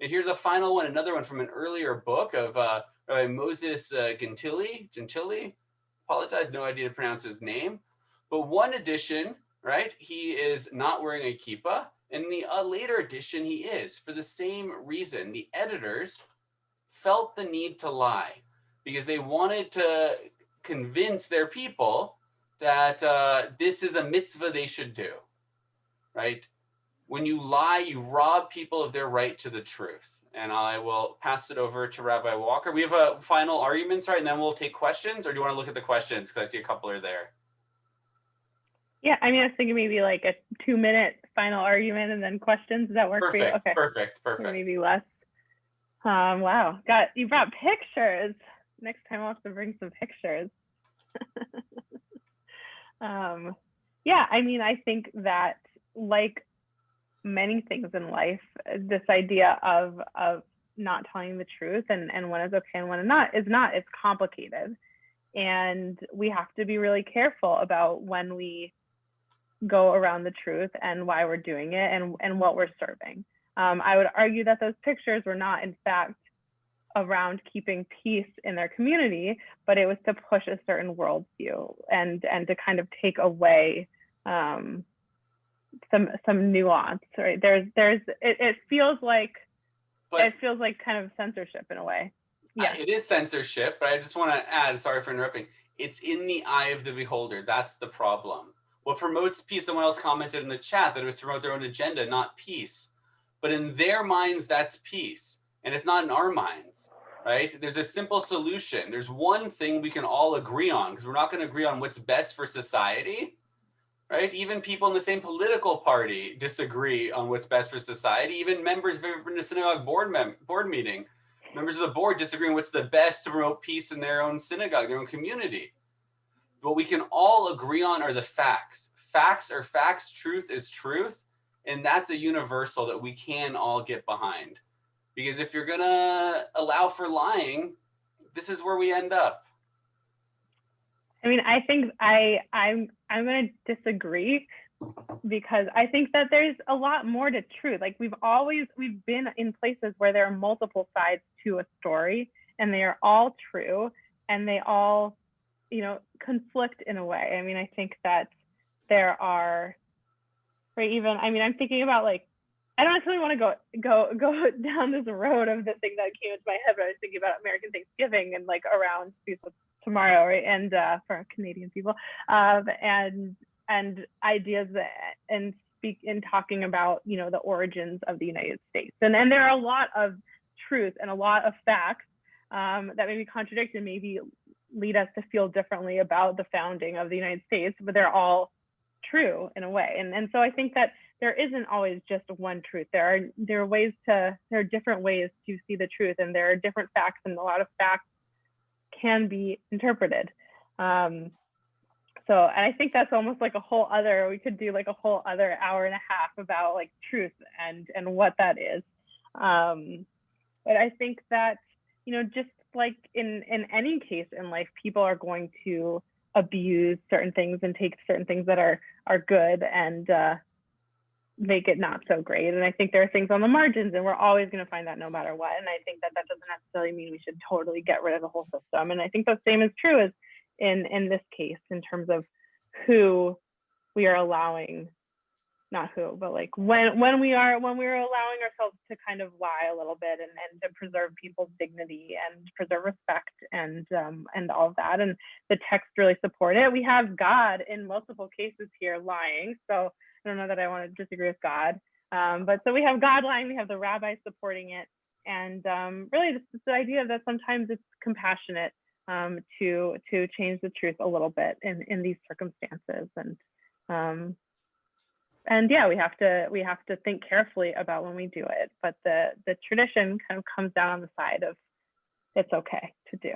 Speaker 2: And here's a final one, another one from an earlier book of Rabbi Moses Gentili. Apologize, no idea to pronounce his name. But one edition, right, he is not wearing a kippah. And the later edition, he is, for the same reason. The editors felt the need to lie because they wanted to convince their people that this is a mitzvah they should do, right? When you lie, you rob people of their right to the truth. And I will pass it over to Rabbi Walker. We have a final arguments, right? And then we'll take questions, or do you want to look at the questions? Because I see a couple are there.
Speaker 1: Yeah, I mean, I was thinking maybe like a 2-minute final argument and then questions. Does that work for you? Okay.
Speaker 2: Perfect.
Speaker 1: Or maybe less. Wow, you brought pictures. Next time I'll have to bring some pictures. Yeah, I mean, I think that like many things in life, this idea of not telling the truth and when is okay and when it's complicated. And we have to be really careful about when we go around the truth and why we're doing it and what we're serving. I would argue that those pictures were not, in fact, around keeping peace in their community, but it was to push a certain worldview and to kind of take away some nuance, right? It feels like kind of censorship in a way. Yeah,
Speaker 2: it is censorship, but I just want to add, sorry for interrupting, it's in the eye of the beholder. That's the problem. What promotes peace, someone else commented in the chat that it was to promote their own agenda, not peace. But in their minds, that's peace. And it's not in our minds, right? There's a simple solution. There's one thing we can all agree on, because we're not going to agree on what's best for society, right? Even people in the same political party disagree on what's best for society. Even members of a synagogue board meeting, members of the board disagree on what's the best to promote peace in their own synagogue, their own community. What we can all agree on are the facts. Facts are facts, truth is truth, and that's a universal that we can all get behind. Because if you're gonna allow for lying, this is where we end up.
Speaker 1: I mean, I think I'm gonna disagree, because I think that there's a lot more to truth. Like we've been in places where there are multiple sides to a story, and they are all true, and they all, conflict in a way. I mean, I think that there are, right? Even, I mean, I'm thinking about like, I don't necessarily want to go down this road of the thing that came into my head, but I was thinking about American Thanksgiving and like around tomorrow, right? And for Canadian people, and ideas and talking about the origins of the United States, and there are a lot of truth and a lot of facts that maybe contradict and maybe lead us to feel differently about the founding of the United States, but they're all true in a way. And so I think that there isn't always just one truth. There are different ways to see the truth, and there are different facts, and a lot of facts can be interpreted. And I think that's almost like we could do like a whole other hour and a half about like truth and what that is. But I think that, just like in any case in life, people are going to abuse certain things and take certain things that are good and make it not so great. And I think there are things on the margins, and we're always going to find that no matter what. And I think that doesn't necessarily mean we should totally get rid of the whole system. And I think the same is true as in this case, in terms of who we are allowing not who, but like when we're allowing ourselves to kind of lie a little bit and to preserve people's dignity and preserve respect and all of that. And the text really support it. We have God in multiple cases here lying. So I don't know that I want to disagree with God. But so we have God lying, we have the rabbi supporting it. And really this the idea that sometimes it's compassionate to change the truth a little bit in these circumstances. And yeah, we have to think carefully about when we do it. But the tradition kind of comes down on the side of it's okay to do.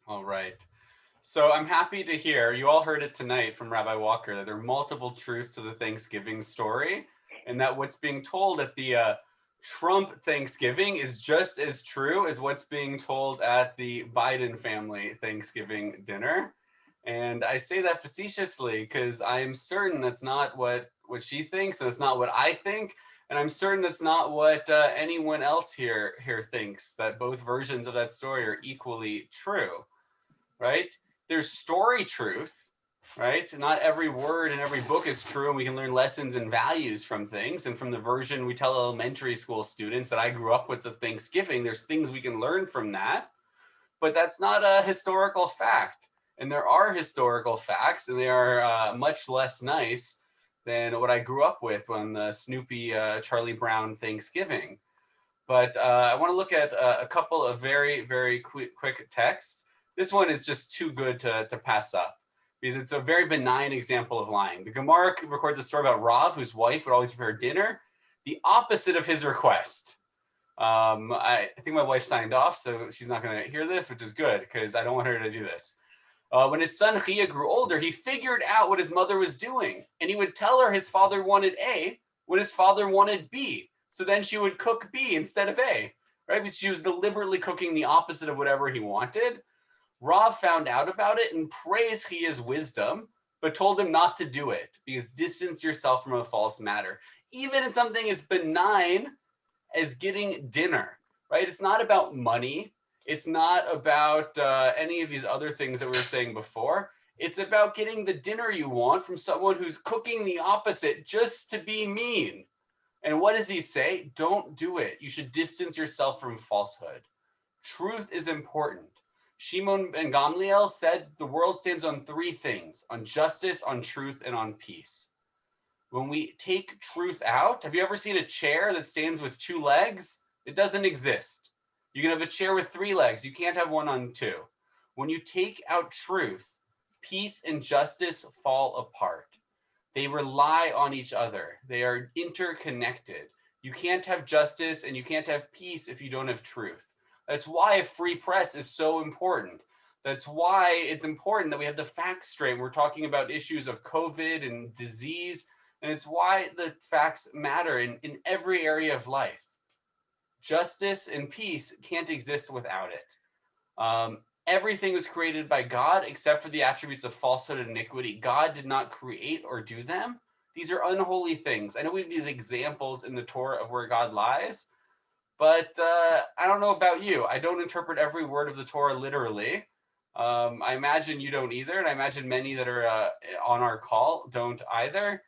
Speaker 2: All right. So I'm happy to hear, you all heard it tonight from Rabbi Walker, that there are multiple truths to the Thanksgiving story, and that what's being told at the Trump Thanksgiving is just as true as what's being told at the Biden family Thanksgiving dinner. And I say that facetiously because I am certain that's not what she thinks, and it's not what I think, and I'm certain that's not what anyone else here thinks, that both versions of that story are equally true, right? There's story truth, right? Not every word in every book is true, and we can learn lessons and values from things. And from the version we tell elementary school students that I grew up with of Thanksgiving, there's things we can learn from that. But that's not a historical fact. And there are historical facts, and they are much less nice than what I grew up with on the Snoopy Charlie Brown Thanksgiving. But I want to look at a couple of very, very quick texts. This one is just too good to pass up because it's a very benign example of lying. The Gemara records a story about Rav, whose wife would always prepare dinner, the opposite of his request. I think my wife signed off, so she's not going to hear this, which is good because I don't want her to do this. When his son Chia grew older, he figured out what his mother was doing, and he would tell her his father wanted A when his father wanted B. So then she would cook B instead of A, right? Because she was deliberately cooking the opposite of whatever he wanted. Rav found out about it and praised Chia's wisdom, but told him not to do it because distance yourself from a false matter. Even in something as benign as getting dinner, right? It's not about money. It's not about any of these other things that we were saying before. It's about getting the dinner you want from someone who's cooking the opposite just to be mean. And what does he say? Don't do it. You should distance yourself from falsehood. Truth is important. Shimon ben Gamliel said the world stands on three things: on justice, on truth, and on peace. When we take truth out, have you ever seen a chair that stands with two legs? It doesn't exist. You can have a chair with three legs. You can't have one on two. When you take out truth, peace and justice fall apart. They rely on each other. They are interconnected. You can't have justice and you can't have peace if you don't have truth. That's why a free press is so important. That's why it's important that we have the facts straight. We're talking about issues of COVID and disease, and it's why the facts matter in every area of life. Justice and peace can't exist without it. Everything was created by God except for the attributes of falsehood and iniquity. God did not create or do them. These are unholy things. I know we have these examples in the Torah of where God lies, but I don't know about you. I don't interpret every word of the Torah literally. I imagine you don't either, and I imagine many that are on our call don't either.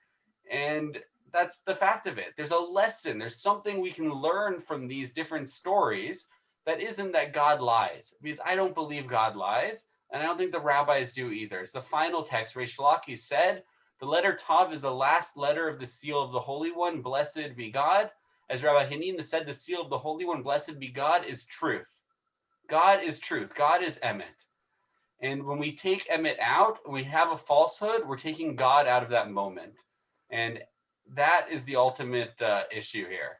Speaker 2: And that's the fact of it. There's a lesson. There's something we can learn from these different stories that isn't that God lies. Because I don't believe God lies, and I don't think the rabbis do either. It's the final text. Reish Lakish said, the letter Tav is the last letter of the seal of the Holy One, blessed be God. As Rabbi Hanina said, the seal of the Holy One, blessed be God, is truth. God is truth. God is emet. And when we take emet out, when we have a falsehood, we're taking God out of that moment. And that is the ultimate issue here.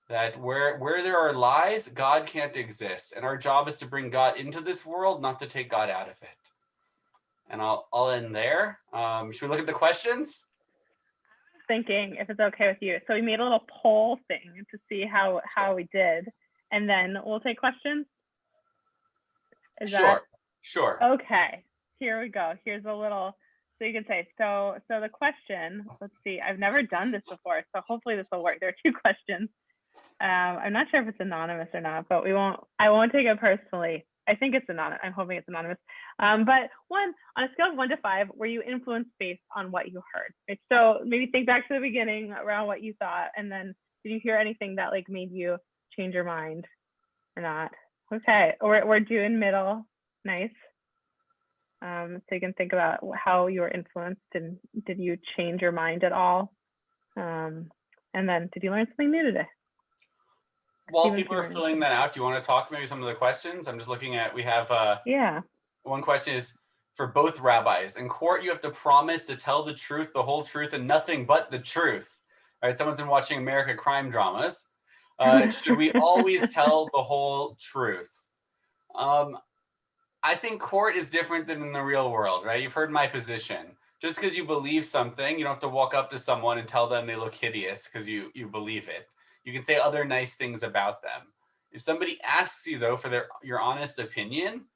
Speaker 2: That where there are lies, God can't exist. And our job is to bring God into this world, not to take God out of it. And I'll end there. Should we look at the questions?
Speaker 1: Thinking if it's okay with you. So we made a little poll thing to see how we did, and then we'll take questions.
Speaker 2: Sure.
Speaker 1: Okay, here we go. Here's a little, so you can say, so the question, let's see, I've never done this before, so hopefully this will work. There are two questions. I'm not sure if it's anonymous or not, but I won't take it personally. I think it's anonymous. I'm hoping it's anonymous. But on a scale of 1 to 5, were you influenced based on what you heard? Right? So maybe think back to the beginning around what you thought, and then did you hear anything that like made you change your mind or not? Okay, we're doing middle. Nice. So you can think about how you were influenced, and did you change your mind at all? And then did you learn something new today?
Speaker 2: While people are filling that out, do you want to talk maybe some of the questions? I'm just looking at, we have one question is for both rabbis. In court, you have to promise to tell the truth, the whole truth, and nothing but the truth. All right, someone's been watching American crime dramas. Should we always tell the whole truth? I think court is different than in the real world, right? You've heard my position. Just because you believe something, you don't have to walk up to someone and tell them they look hideous because you believe it. You can say other nice things about them. If somebody asks you, though, for your honest opinion,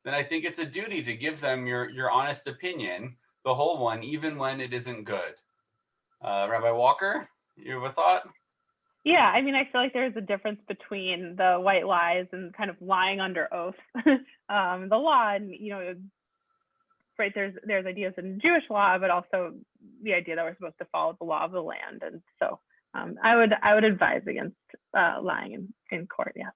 Speaker 2: then I think it's a duty to give them your honest opinion, the whole one, even when it isn't good. Rabbi Walker, you have a thought?
Speaker 1: Yeah, I mean, I feel like there's a difference between the white lies and kind of lying under oath. The law, and right, there's ideas in Jewish law, but also the idea that we're supposed to follow the law of the land, and so I would advise against lying in court. Yeah.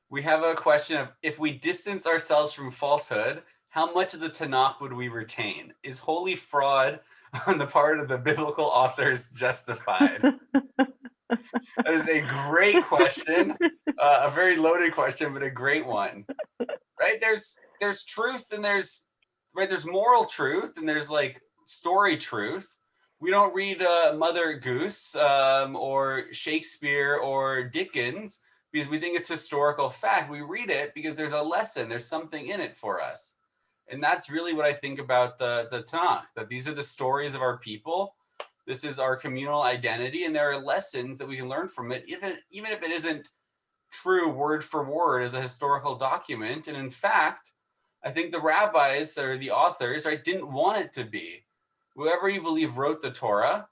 Speaker 2: We have a question of, if we distance ourselves from falsehood, how much of the Tanakh would we retain? Is holy fraud on the part of the biblical authors justified? That is a great question, a very loaded question, but a great one. Right? There's truth, and there's moral truth, and there's like story truth. We don't read Mother Goose or Shakespeare or Dickens because we think it's historical fact. We read it because there's a lesson, there's something in it for us. And that's really what I think about the Tanakh, that these are the stories of our people. This is our communal identity, and there are lessons that we can learn from it, even if it isn't true word for word as a historical document. And in fact, I think the rabbis or the authors, right, didn't want it to be. Whoever you believe wrote the Torah,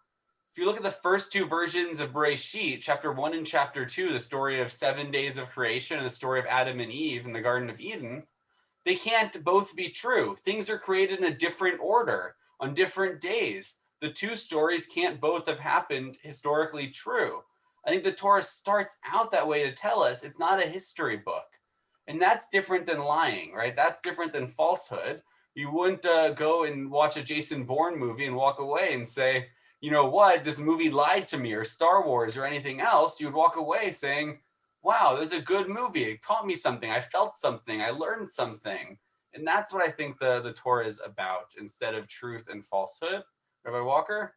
Speaker 2: if you look at the first two versions of Bereshit, chapter 1 and chapter 2, the story of 7 days of creation and the story of Adam and Eve in the Garden of Eden, they can't both be true. Things are created in a different order on different days. The two stories can't both have happened historically true. I think the Torah starts out that way to tell us it's not a history book. And that's different than lying, right? That's different than falsehood. You wouldn't go and watch a Jason Bourne movie and walk away and say, you know what, this movie lied to me, or Star Wars or anything else. You would walk away saying, wow, this is a good movie. It taught me something. I felt something. I learned something. And that's what I think the Torah is about, instead of truth and falsehood. Rabbi Walker?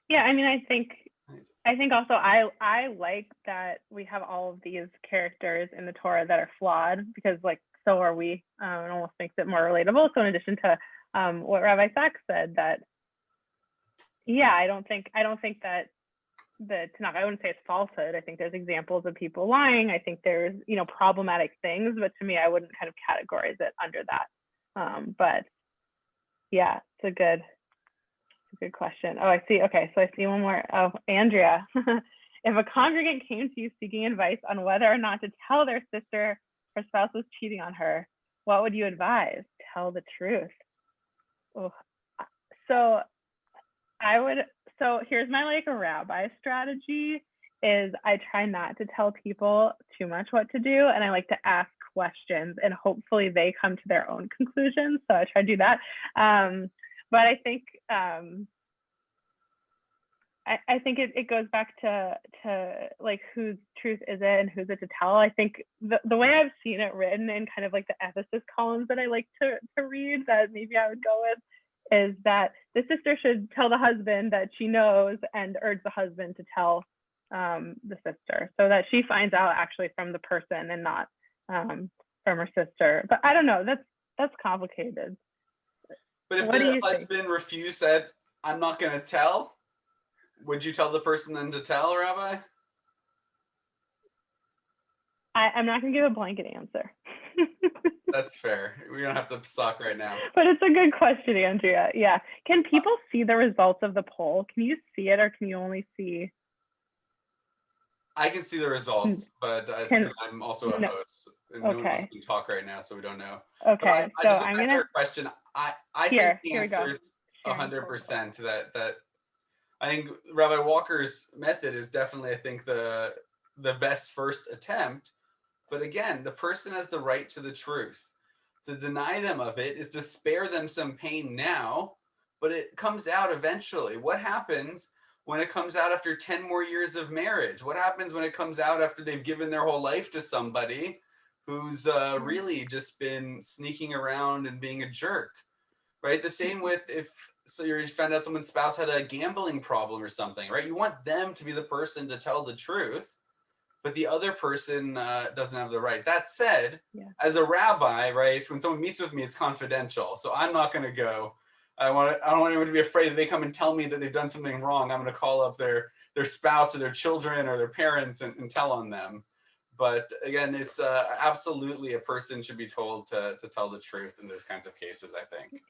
Speaker 1: Yeah, I mean, I think also I like that we have all of these characters in the Torah that are flawed, because like so are we. It almost makes it more relatable. So in addition to what Rabbi Sachs said, that I don't think that the Tanakh, I wouldn't say it's falsehood. I think there's examples of people lying. I think there's problematic things, but to me, I wouldn't kind of categorize it under that. But yeah, it's a good question. Oh, I see. Okay, so I see one more. Oh, Andrea. If a congregant came to you seeking advice on whether or not to tell their sister her spouse was cheating on her, what would you advise? Tell the truth. Oh, so here's my like a rabbi strategy is I try not to tell people too much what to do, and I like to ask questions, and hopefully they come to their own conclusions. So I try to do that. But I think I think it goes back to like whose truth is it and who's it to tell. I think the way I've seen it written in kind of like the Ephesus columns that I like to read, that maybe I would go with, is that the sister should tell the husband that she knows and urge the husband to tell the sister, so that she finds out actually from the person and not from her sister. But I don't know, that's complicated.
Speaker 2: But if the husband refused, said, I'm not going to tell, would you tell the person then to tell, Rabbi?
Speaker 1: I'm not going to give a blanket answer.
Speaker 2: That's fair. We don't have to suck right now.
Speaker 1: But it's a good question, Andrea. Yeah. Can people see the results of the poll? Can you see it, or can you only see?
Speaker 2: I can see the
Speaker 1: Hmm.
Speaker 2: results, but it's
Speaker 1: Can
Speaker 2: because I'm also a
Speaker 1: no.
Speaker 2: host, and no one else
Speaker 1: Okay.
Speaker 2: can talk right now, so we don't know. But
Speaker 1: Okay.
Speaker 2: I
Speaker 1: So
Speaker 2: just go
Speaker 1: I'm
Speaker 2: back to
Speaker 1: gonna
Speaker 2: our question. I think the
Speaker 1: here we
Speaker 2: answer
Speaker 1: go.
Speaker 2: is
Speaker 1: Sharing full quote.
Speaker 2: 100% that I think Rabbi Walker's method is definitely, I think, the best first attempt. But again, the person has the right to the truth. To deny them of it is to spare them some pain now, but it comes out eventually. What happens when it comes out after 10 more years of marriage? What happens when it comes out after they've given their whole life to somebody who's really just been sneaking around and being a jerk? Right? The same with if so you found out someone's spouse had a gambling problem or something, right? You want them to be the person to tell the truth, but the other person doesn't have the right. That said,
Speaker 1: Yeah.
Speaker 2: as a rabbi, right, when someone meets with me, it's confidential, so I'm not going to go. I don't want anyone to be afraid that they come and tell me that they've done something wrong. I'm going to call up their spouse or their children or their parents and tell on them. But again, it's absolutely a person should be told to tell the truth in those kinds of cases, I think.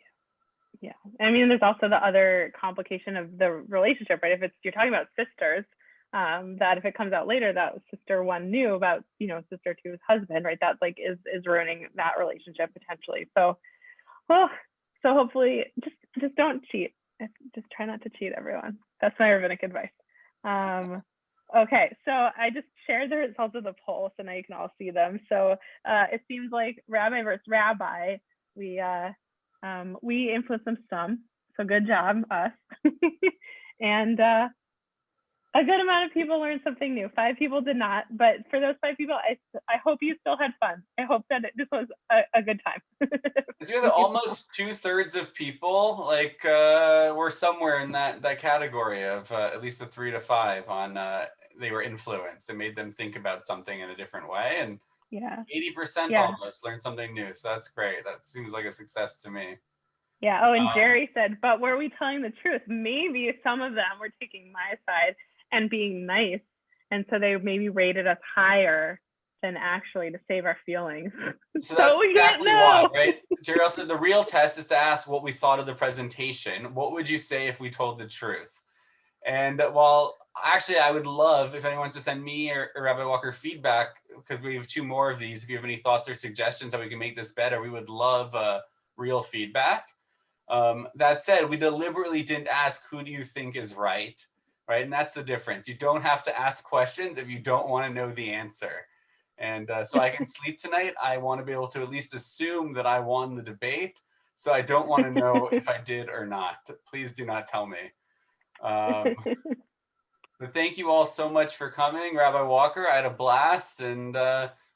Speaker 1: Yeah. I mean, there's also the other complication of the relationship, right? If it's you're talking about sisters, that if it comes out later that sister one knew about, sister two's husband, right? That like is ruining that relationship potentially. So, well, so hopefully just don't cheat. Just try not to cheat, everyone. That's my rabbinic advice. Okay, so I just shared the results of the poll, so now you can all see them. So it seems like rabbi versus rabbi, we influenced them some. So good job, us. And a good amount of people learned something new. 5 people did not, but for those 5 people, I hope you still had fun. I hope that this was a good time.
Speaker 2: It's either almost 2/3 of people like were somewhere in that category of at least a 3 to 5 on they were influenced. It made them think about something in a different way, and
Speaker 1: Yeah.
Speaker 2: 80%
Speaker 1: Yeah.
Speaker 2: almost learned something new. So that's great. That seems like a success to me.
Speaker 1: Yeah. Oh, and Jerry said, but were we telling the truth? Maybe some of them were taking my side and being nice. And so they maybe rated us higher than actually to save our feelings.
Speaker 2: So that's
Speaker 1: we can't
Speaker 2: exactly why,
Speaker 1: know.
Speaker 2: right? Jerry said the real test is to ask what we thought of the presentation. What would you say if we told the truth? And well, actually, I would love if anyone wants to send me or Rabbi Walker feedback, because we have 2 more of these. If you have any thoughts or suggestions how we can make this better, we would love real feedback. That said, we deliberately didn't ask who do you think is right? And that's the difference. You don't have to ask questions if you don't want to know the answer. And so I can sleep tonight. I want to be able to at least assume that I won the debate. So I don't want to know if I did or not. Please do not tell me. But thank you all so much for coming, Rabbi Walker. I had a blast, and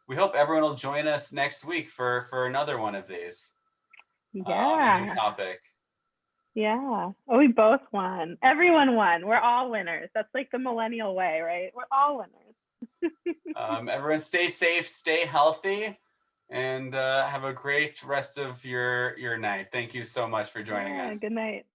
Speaker 2: we hope everyone will join us next week for another one of these.
Speaker 1: Yeah.
Speaker 2: New topic.
Speaker 1: Yeah. Oh, we both won. Everyone won. We're all winners. That's like the millennial way, right? We're all winners.
Speaker 2: Everyone stay safe, stay healthy, and have a great rest of your night. Thank you so much for joining us.
Speaker 1: Good night.